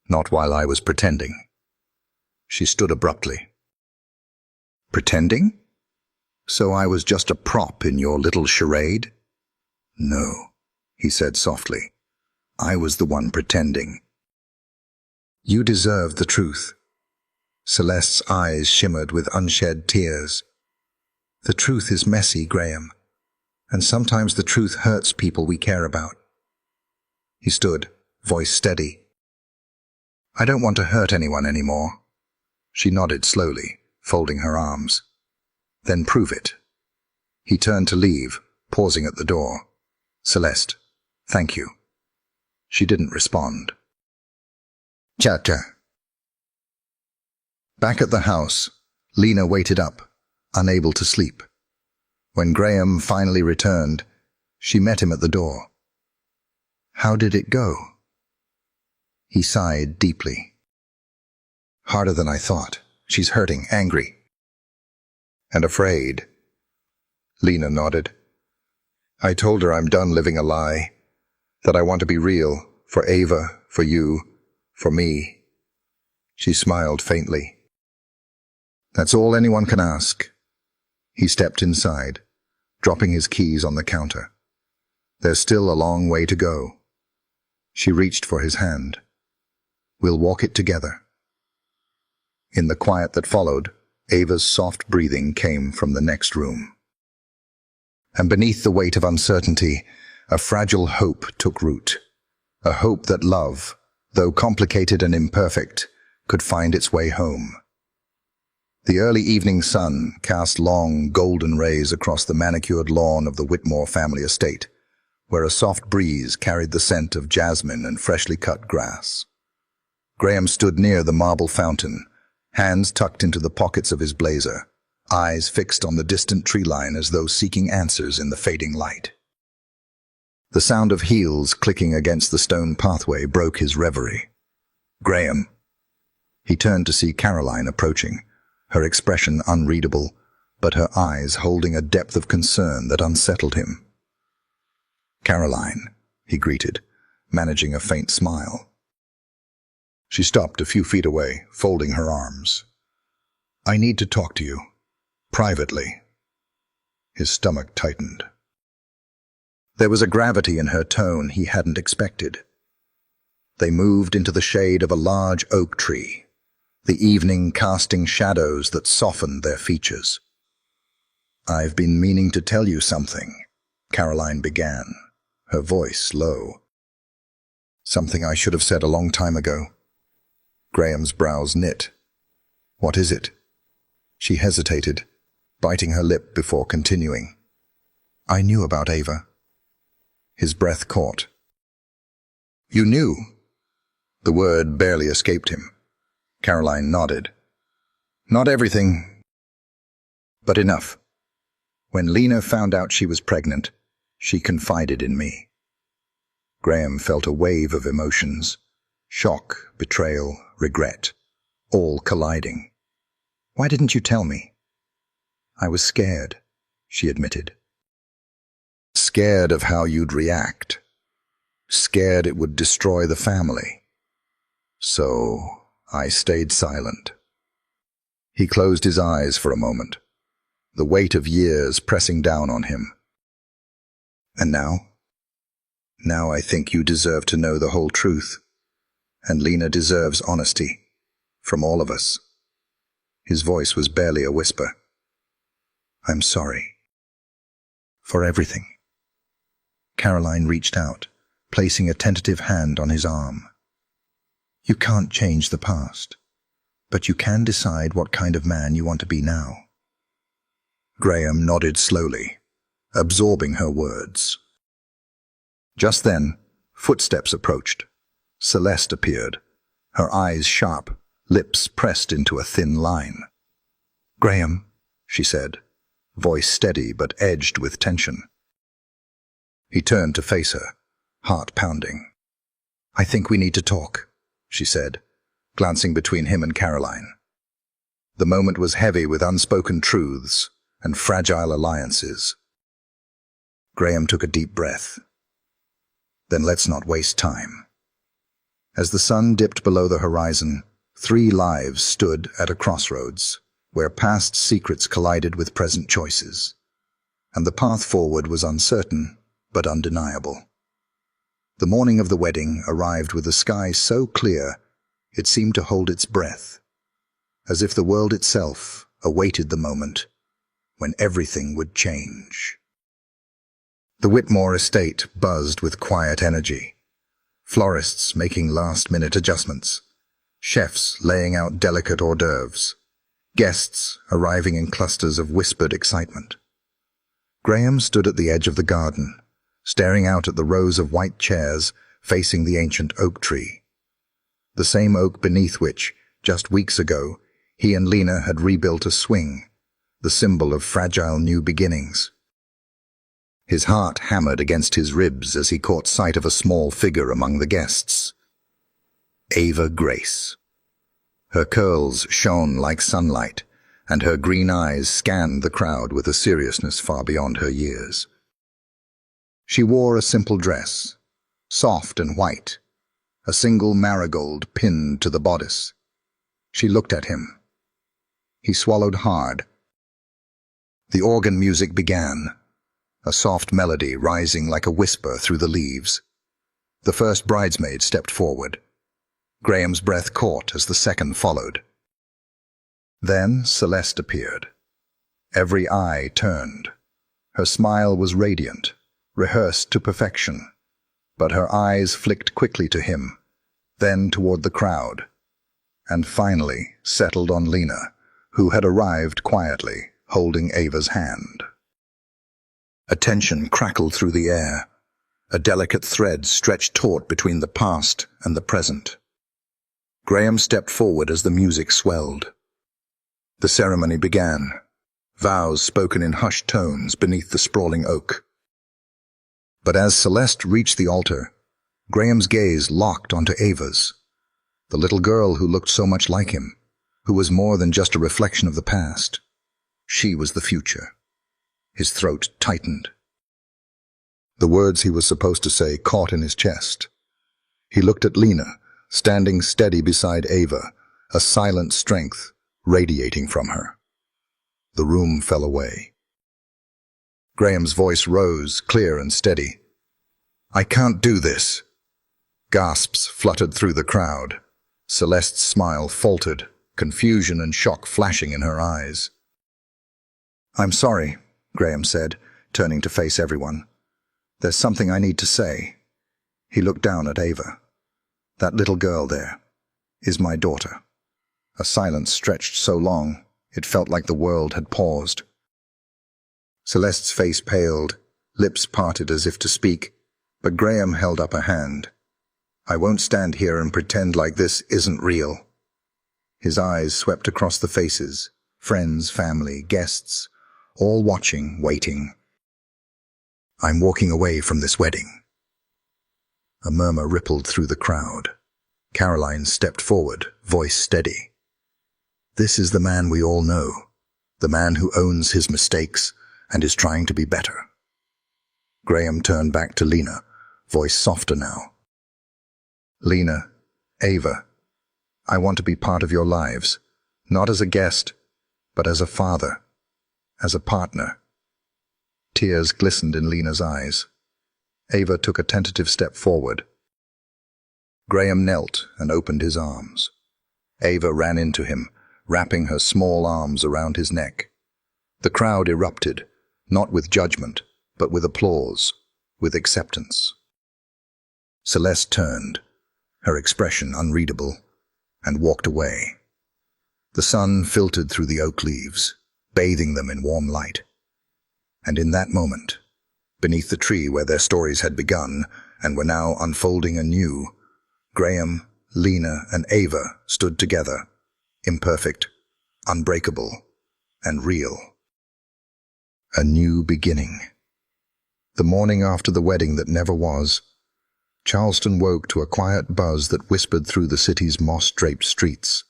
Not while I was pretending." She stood abruptly. "Pretending? So I was just a prop in your little charade?" "No," he said softly. "I was the one pretending." "You deserve the truth." Celeste's eyes shimmered with unshed tears. "The truth is messy, Graham, and sometimes the truth hurts people we care about." He stood, voice steady. "I don't want to hurt anyone anymore." She nodded slowly, folding her arms. "Then prove it." He turned to leave, pausing at the door. "Celeste, thank you." She didn't respond. Cha-cha. Back at the house, Lena waited up, unable to sleep. When Graham finally returned, she met him at the door. "How did it go?" He sighed deeply. Harder than I thought. She's hurting, angry. And afraid. Lena nodded. I told her I'm done living a lie, that I want to be real, for Ava, for you, for me. She smiled faintly. That's all anyone can ask. He stepped inside, dropping his keys on the counter. There's still a long way to go. She reached for his hand. We'll walk it together. In the quiet that followed, Ava's soft breathing came from the next room. And beneath the weight of uncertainty, a fragile hope took root. A hope that love, though complicated and imperfect, could find its way home. The early evening sun cast long, golden rays across the manicured lawn of the Whitmore family estate, where a soft breeze carried the scent of jasmine and freshly cut grass. Graham stood near the marble fountain, hands tucked into the pockets of his blazer, eyes fixed on the distant tree line as though seeking answers in the fading light. The sound of heels clicking against the stone pathway broke his reverie. Graham. He turned to see Caroline approaching, her expression unreadable, but her eyes holding a depth of concern that unsettled him. Caroline, he greeted, managing a faint smile. She stopped a few feet away, folding her arms. I need to talk to you. Privately. His stomach tightened. There was a gravity in her tone he hadn't expected. They moved into the shade of a large oak tree, the evening casting shadows that softened their features. I've been meaning to tell you something, Caroline began, her voice low. Something I should have said a long time ago. Graham's brows knit. What is it? She hesitated, biting her lip before continuing. I knew about Ava. His breath caught. You knew? The word barely escaped him. Caroline nodded. Not everything, but enough. When Lena found out she was pregnant, she confided in me. Graham felt a wave of emotions, shock, betrayal, regret, all colliding. Why didn't you tell me? I was scared, she admitted. Scared of how you'd react. Scared it would destroy the family. So I stayed silent. He closed his eyes for a moment, the weight of years pressing down on him. And now? Now I think you deserve to know the whole truth. And Lena deserves honesty. From all of us. His voice was barely a whisper. I'm sorry. For everything. Caroline reached out, placing a tentative hand on his arm. You can't change the past, but you can decide what kind of man you want to be now. Graham nodded slowly, absorbing her words. Just then, footsteps approached. Celeste appeared, her eyes sharp, lips pressed into a thin line. Graham, she said, voice steady but edged with tension. He turned to face her, heart pounding. I think we need to talk, she said, glancing between him and Caroline. The moment was heavy with unspoken truths and fragile alliances. Graham took a deep breath. Then let's not waste time. As the sun dipped below the horizon, 3 lives stood at a crossroads, where past secrets collided with present choices, and the path forward was uncertain but undeniable. The morning of the wedding arrived with the sky so clear it seemed to hold its breath, as if the world itself awaited the moment when everything would change. The Whitmore estate buzzed with quiet energy, florists making last-minute adjustments, chefs laying out delicate hors d'oeuvres, guests arriving in clusters of whispered excitement. Graham stood at the edge of the garden, staring out at the rows of white chairs facing the ancient oak tree. The same oak beneath which, just weeks ago, he and Lena had rebuilt a swing, the symbol of fragile new beginnings. His heart hammered against his ribs as he caught sight of a small figure among the guests. Ava Grace. Her curls shone like sunlight, and her green eyes scanned the crowd with a seriousness far beyond her years. She wore a simple dress, soft and white, a single marigold pinned to the bodice. She looked at him. He swallowed hard. The organ music began, a soft melody rising like a whisper through the leaves. The first bridesmaid stepped forward. Graham's breath caught as the second followed. Then Celeste appeared. Every eye turned. Her smile was radiant, rehearsed to perfection, but her eyes flicked quickly to him, then toward the crowd, and finally settled on Lena, who had arrived quietly, holding Ava's hand. A tension crackled through the air. A delicate thread stretched taut between the past and the present. Graham stepped forward as the music swelled. The ceremony began, vows spoken in hushed tones beneath the sprawling oak. But as Celeste reached the altar, Graham's gaze locked onto Ava's, the little girl who looked so much like him, who was more than just a reflection of the past. She was the future. His throat tightened. The words he was supposed to say caught in his chest. He looked at Lena, standing steady beside Ava, a silent strength radiating from her. The room fell away. Graham's voice rose, clear and steady. "I can't do this." Gasps fluttered through the crowd. Celeste's smile faltered, confusion and shock flashing in her eyes. "I'm sorry," Graham said, turning to face everyone. "There's something I need to say." He looked down at Ava. "That little girl there is my daughter." A silence stretched so long, it felt like the world had paused. Celeste's face paled, lips parted as if to speak, but Graham held up a hand. "I won't stand here and pretend like this isn't real." His eyes swept across the faces, friends, family, guests, all watching, waiting. "I'm walking away from this wedding." A murmur rippled through the crowd. Caroline stepped forward, voice steady. "This is the man we all know, the man who owns his mistakes and is trying to be better." Graham turned back to Lena, voice softer now. "Lena, Ava, I want to be part of your lives, not as a guest, but as a father, as a partner." Tears glistened in Lena's eyes. Ava took a tentative step forward. Graham knelt and opened his arms. Ava ran into him, wrapping her small arms around his neck. The crowd erupted, not with judgment, but with applause, with acceptance. Celeste turned, her expression unreadable, and walked away. The sun filtered through the oak leaves, bathing them in warm light. And in that moment, beneath the tree where their stories had begun and were now unfolding anew, Graham, Lena, and Ava stood together, imperfect, unbreakable, and real. A new beginning. The morning after the wedding that never was, Charleston woke to a quiet buzz that whispered through the city's moss-draped streets.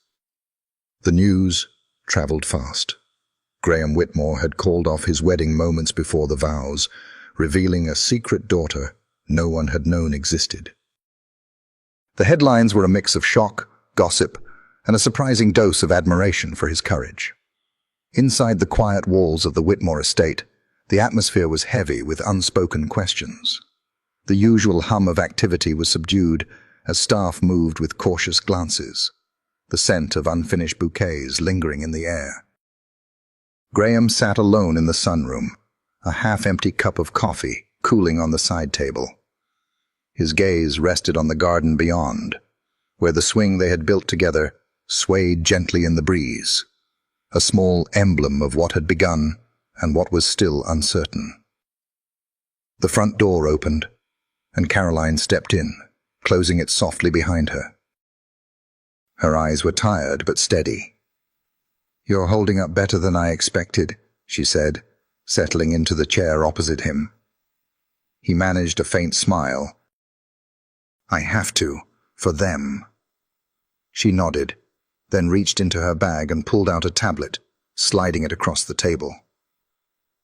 The news traveled fast. Graham Whitmore had called off his wedding moments before the vows, revealing a secret daughter no one had known existed. The headlines were a mix of shock, gossip, and a surprising dose of admiration for his courage. Inside the quiet walls of the Whitmore estate, the atmosphere was heavy with unspoken questions. The usual hum of activity was subdued as staff moved with cautious glances, the scent of unfinished bouquets lingering in the air. Graham sat alone in the sunroom, a half-empty cup of coffee cooling on the side table. His gaze rested on the garden beyond, where the swing they had built together swayed gently in the breeze, a small emblem of what had begun and what was still uncertain. The front door opened, and Caroline stepped in, closing it softly behind her. Her eyes were tired but steady. "You're holding up better than I expected," she said, settling into the chair opposite him. He managed a faint smile. "I have to, for them." She nodded, then reached into her bag and pulled out a tablet, sliding it across the table.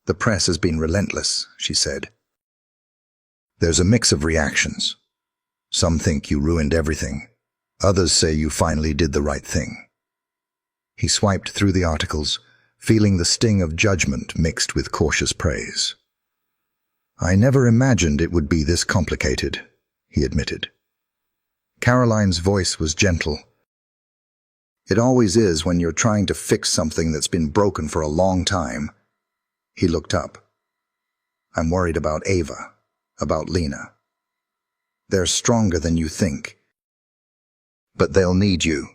"The press has been relentless," she said. "There's a mix of reactions. Some think you ruined everything. Others say you finally did the right thing." He swiped through the articles, feeling the sting of judgment mixed with cautious praise. "I never imagined it would be this complicated," he admitted. Caroline's voice was gentle. "It always is when you're trying to fix something that's been broken for a long time." He looked up. "I'm worried about Ava, about Lena. They're stronger than you think. But they'll need you."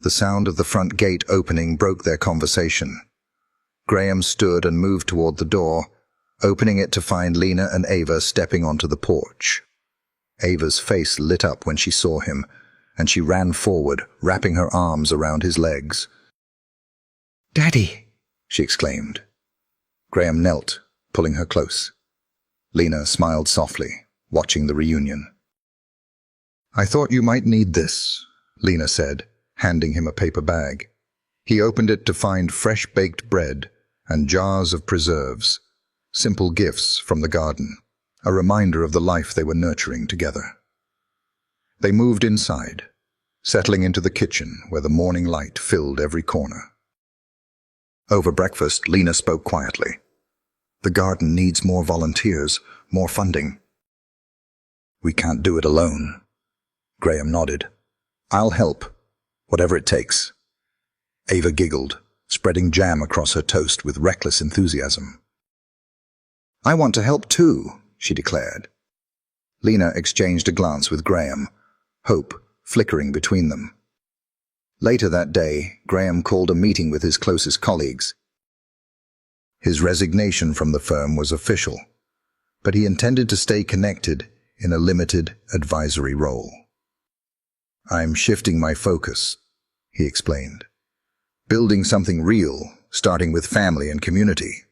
The sound of the front gate opening broke their conversation. Graham stood and moved toward the door, opening it to find Lena and Ava stepping onto the porch. Ava's face lit up when she saw him, and she ran forward, wrapping her arms around his legs. "Daddy!" she exclaimed. Graham knelt, pulling her close. Lena smiled softly, watching the reunion. "I thought you might need this," Lena said, handing him a paper bag. He opened it to find fresh baked bread and jars of preserves, simple gifts from the garden, a reminder of the life they were nurturing together. They moved inside, settling into the kitchen where the morning light filled every corner. Over breakfast, Lena spoke quietly. "The garden needs more volunteers, more funding." "We can't do it alone." Graham nodded. "I'll help, whatever it takes." Ava giggled, spreading jam across her toast with reckless enthusiasm. "I want to help too," she declared. Lena exchanged a glance with Graham, hope flickering between them. Later that day, Graham called a meeting with his closest colleagues. His resignation from the firm was official, but he intended to stay connected in a limited advisory role. "I'm shifting my focus," he explained. "Building something real, starting with family and community."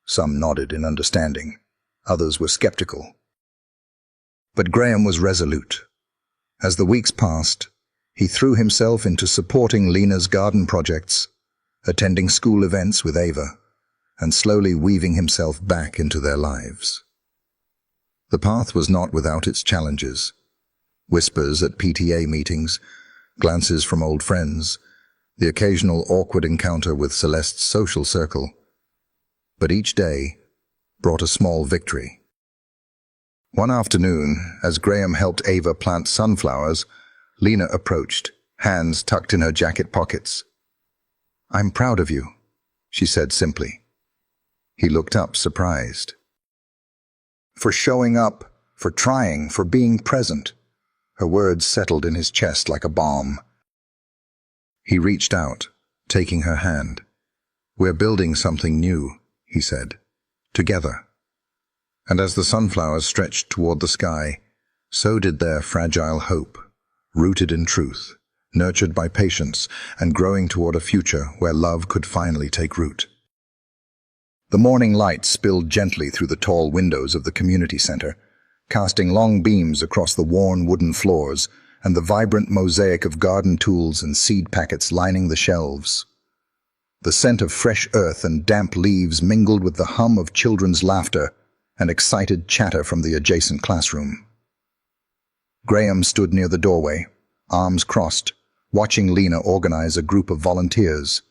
Some nodded in understanding. Others were skeptical. But Graham was resolute. As the weeks passed, he threw himself into supporting Lena's garden projects, attending school events with Ava, and slowly weaving himself back into their lives. The path was not without its challenges. Whispers at PTA meetings, glances from old friends, the occasional awkward encounter with Celeste's social circle. But each day brought a small victory. One afternoon, as Graham helped Ava plant sunflowers, Lena approached, hands tucked in her jacket pockets. "I'm proud of you," she said simply. He looked up, surprised. "For showing up, for trying, for being present." Her words settled in his chest like a bomb. He reached out, taking her hand. "We're building something new," he said, "together." And as the sunflowers stretched toward the sky, so did their fragile hope, rooted in truth, nurtured by patience, and growing toward a future where love could finally take root. The morning light spilled gently through the tall windows of the community center, casting long beams across the worn wooden floors and the vibrant mosaic of garden tools and seed packets lining the shelves. The scent of fresh earth and damp leaves mingled with the hum of children's laughter and excited chatter from the adjacent classroom. Graham stood near the doorway, arms crossed, watching Lena organize a group of volunteers.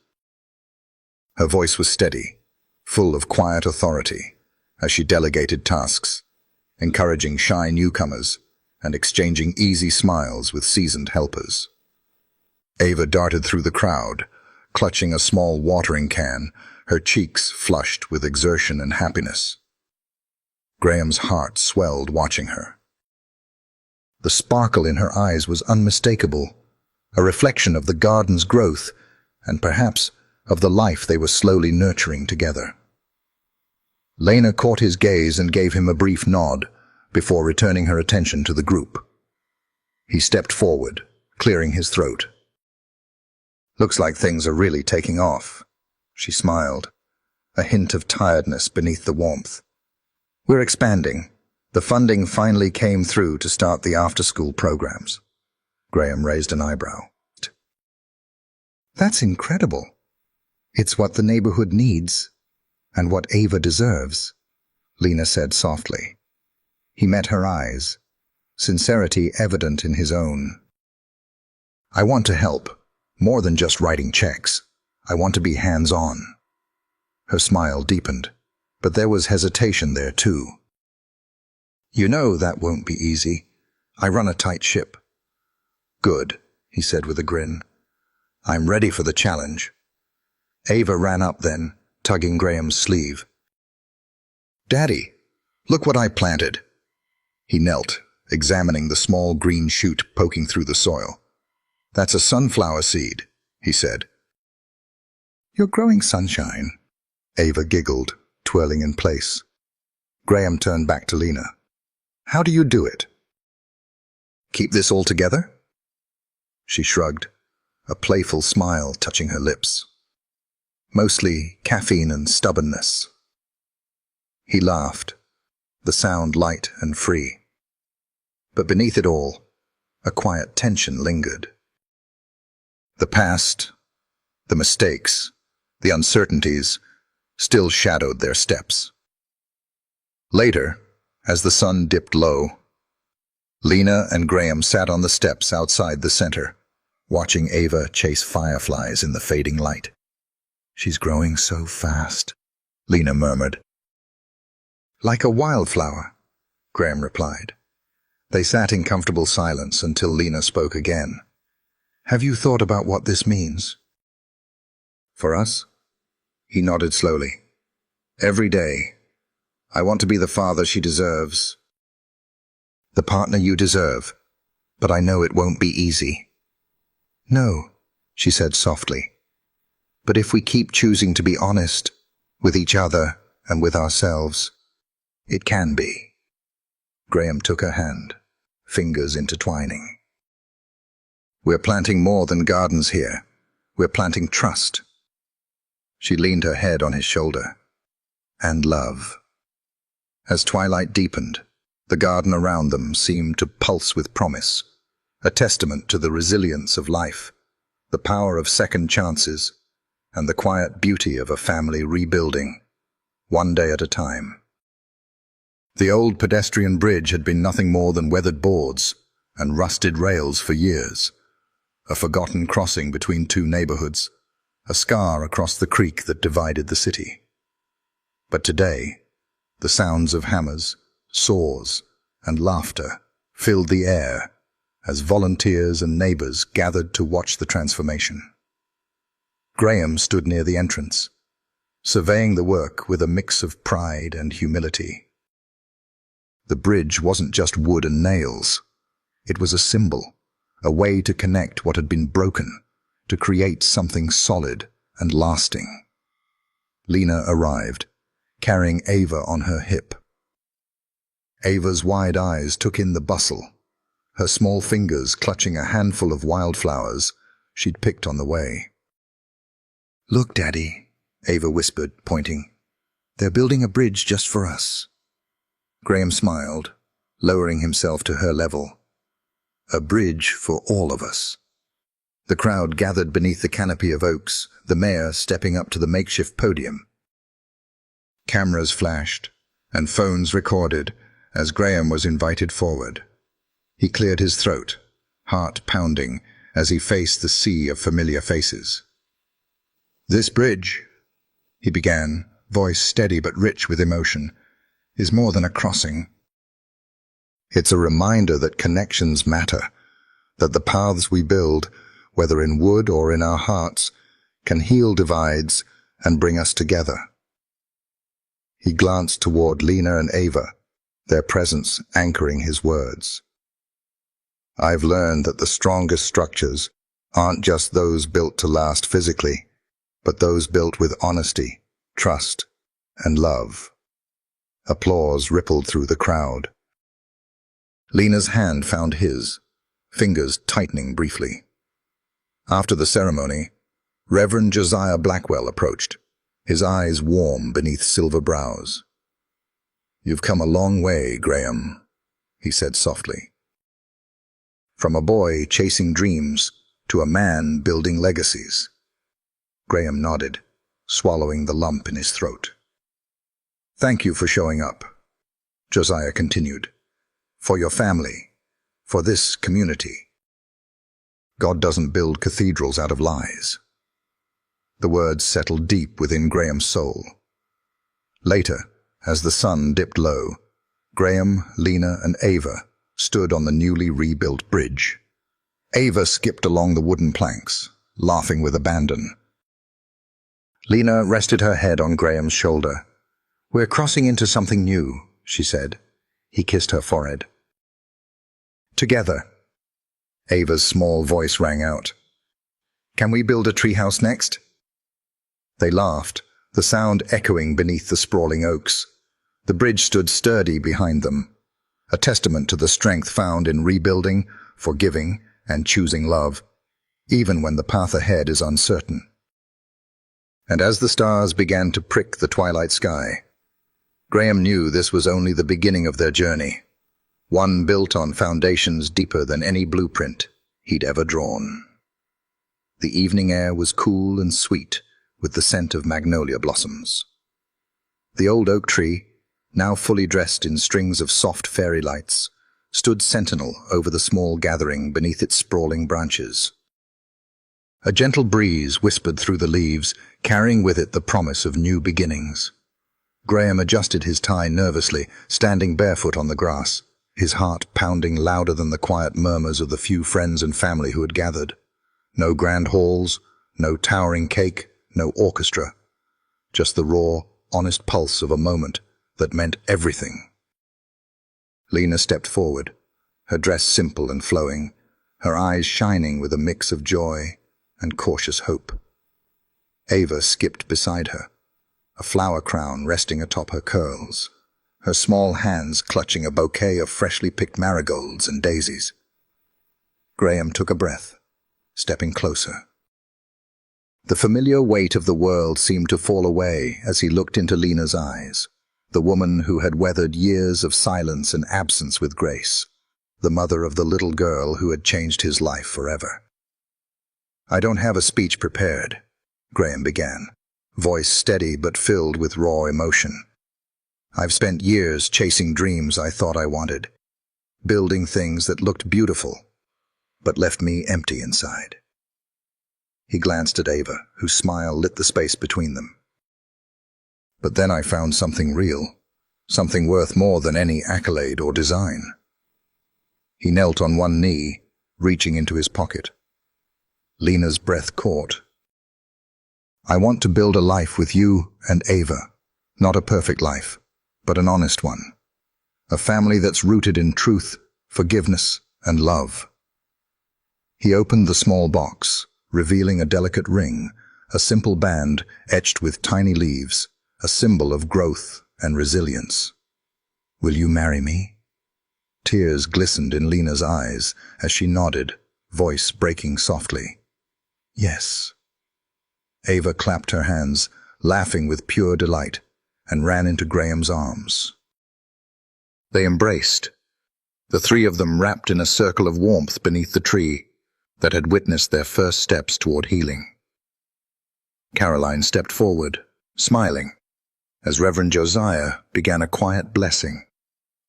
Her voice was steady, full of quiet authority, as she delegated tasks, encouraging shy newcomers and exchanging easy smiles with seasoned helpers. Ava darted through the crowd, clutching a small watering can, her cheeks flushed with exertion and happiness. Graham's heart swelled watching her. The sparkle in her eyes was unmistakable, a reflection of the garden's growth and perhaps of the life they were slowly nurturing together. Lena caught his gaze and gave him a brief nod before returning her attention to the group. He stepped forward, clearing his throat. "Looks like things are really taking off," she smiled, a hint of tiredness beneath the warmth. "We're expanding. The funding finally came through to start the after-school programs. Graham raised an eyebrow. That's incredible. It's what the neighborhood needs, and what Ava deserves, Lena said softly. He met her eyes, sincerity evident in his own. I want to help, more than just writing checks. I want to be hands-on. Her smile deepened, but there was hesitation there too. You know that won't be easy. I run a tight ship. Good, he said with a grin. I'm ready for the challenge. Ava ran up then, tugging Graham's sleeve. Daddy, look what I planted. He knelt, examining the small green shoot poking through the soil. That's a sunflower seed, he said. You're growing sunshine, Ava giggled, twirling in place. Graham turned back to Lena. How do you do it? Keep this all together? She shrugged, a playful smile touching her lips. Mostly caffeine and stubbornness. He laughed, the sound light and free. But beneath it all, a quiet tension lingered. The past, the mistakes, the uncertainties, still shadowed their steps. Later, as the sun dipped low, Lena and Graham sat on the steps outside the center, watching Ava chase fireflies in the fading light. She's growing so fast, Lena murmured. Like a wildflower, Graham replied. They sat in comfortable silence until Lena spoke again. Have you thought about what this means? For us? He nodded slowly. Every day, I want to be the father she deserves. The partner you deserve, but I know it won't be easy. No, she said softly. But if we keep choosing to be honest, with each other and with ourselves, it can be. Graham took her hand, fingers intertwining. We're planting more than gardens here. We're planting trust. She leaned her head on his shoulder. And love. As twilight deepened, the garden around them seemed to pulse with promise, a testament to the resilience of life, the power of second chances, and the quiet beauty of a family rebuilding, one day at a time. The old pedestrian bridge had been nothing more than weathered boards and rusted rails for years, a forgotten crossing between two neighborhoods, a scar across the creek that divided the city. But today, the sounds of hammers, saws, and laughter filled the air as volunteers and neighbors gathered to watch the transformation. Graham stood near the entrance, surveying the work with a mix of pride and humility. The bridge wasn't just wood and nails. It was a symbol, a way to connect what had been broken, to create something solid and lasting. Lena arrived, carrying Ava on her hip. Ava's wide eyes took in the bustle, her small fingers clutching a handful of wildflowers she'd picked on the way. Look, Daddy, Ava whispered, pointing. They're building a bridge just for us. Graham smiled, lowering himself to her level. A bridge for all of us. The crowd gathered beneath the canopy of oaks, the mayor stepping up to the makeshift podium. Cameras flashed, and phones recorded as Graham was invited forward. He cleared his throat, heart pounding, as he faced the sea of familiar faces. This bridge, he began, voice steady but rich with emotion, is more than a crossing. It's a reminder that connections matter, that the paths we build, whether in wood or in our hearts, can heal divides and bring us together. He glanced toward Lena and Ava, their presence anchoring his words. I've learned that the strongest structures aren't just those built to last physically, but those built with honesty, trust, and love. Applause rippled through the crowd. Lena's hand found his, fingers tightening briefly. After the ceremony, Reverend Josiah Blackwell approached, his eyes warm beneath silver brows. You've come a long way, Graham, he said softly. From a boy chasing dreams to a man building legacies. Graham nodded, swallowing the lump in his throat. "Thank you for showing up," Josiah continued. "For your family, for this community. God doesn't build cathedrals out of lies." The words settled deep within Graham's soul. Later, as the sun dipped low, Graham, Lena, and Ava stood on the newly rebuilt bridge. Ava skipped along the wooden planks, laughing with abandon. Lena rested her head on Graham's shoulder. "We're crossing into something new," she said. He kissed her forehead. "Together." Ava's small voice rang out. "Can we build a treehouse next?" They laughed, the sound echoing beneath the sprawling oaks. The bridge stood sturdy behind them, a testament to the strength found in rebuilding, forgiving, and choosing love, even when the path ahead is uncertain. And as the stars began to prick the twilight sky, Graham knew this was only the beginning of their journey, one built on foundations deeper than any blueprint he'd ever drawn. The evening air was cool and sweet, with the scent of magnolia blossoms. The old oak tree, now fully dressed in strings of soft fairy lights, stood sentinel over the small gathering beneath its sprawling branches. A gentle breeze whispered through the leaves, carrying with it the promise of new beginnings. Graham adjusted his tie nervously, standing barefoot on the grass, his heart pounding louder than the quiet murmurs of the few friends and family who had gathered. No grand halls, no towering cake, no orchestra, just the raw, honest pulse of a moment that meant everything. Lena stepped forward, her dress simple and flowing, her eyes shining with a mix of joy and cautious hope. Ava skipped beside her, a flower crown resting atop her curls, her small hands clutching a bouquet of freshly picked marigolds and daisies. Graham took a breath, stepping closer. The familiar weight of the world seemed to fall away as he looked into Lena's eyes, the woman who had weathered years of silence and absence with grace, the mother of the little girl who had changed his life forever. "I don't have a speech prepared," Graham began, voice steady but filled with raw emotion. "I've spent years chasing dreams I thought I wanted, building things that looked beautiful, but left me empty inside." He glanced at Ava, whose smile lit the space between them. "But then I found something real, something worth more than any accolade or design." He knelt on one knee, reaching into his pocket. Lena's breath caught. "I want to build a life with you and Ava, not a perfect life, but an honest one. A family that's rooted in truth, forgiveness, and love." He opened the small box, revealing a delicate ring, a simple band etched with tiny leaves, a symbol of growth and resilience. "Will you marry me?" Tears glistened in Lena's eyes as she nodded, voice breaking softly. "Yes." Ava clapped her hands, laughing with pure delight, and ran into Graham's arms. They embraced, the three of them wrapped in a circle of warmth beneath the tree that had witnessed their first steps toward healing. Caroline stepped forward, smiling, as Reverend Josiah began a quiet blessing,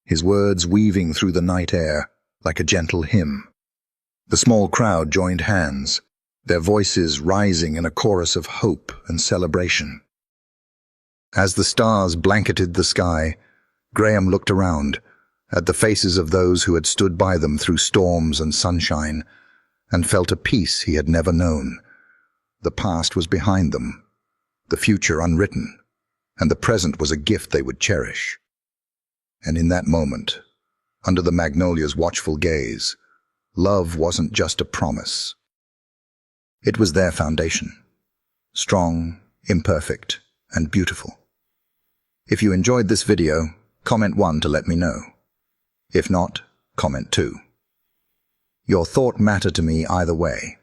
his words weaving through the night air like a gentle hymn. The small crowd joined hands, their voices rising in a chorus of hope and celebration. As the stars blanketed the sky, Graham looked around, at the faces of those who had stood by them through storms and sunshine, and felt a peace he had never known. The past was behind them, the future unwritten, and the present was a gift they would cherish. And in that moment, under the magnolia's watchful gaze, love wasn't just a promise. It was their foundation, strong, imperfect, and beautiful. If you enjoyed this video, comment 1 to let me know. If not, comment 2. Your thought mattered to me either way.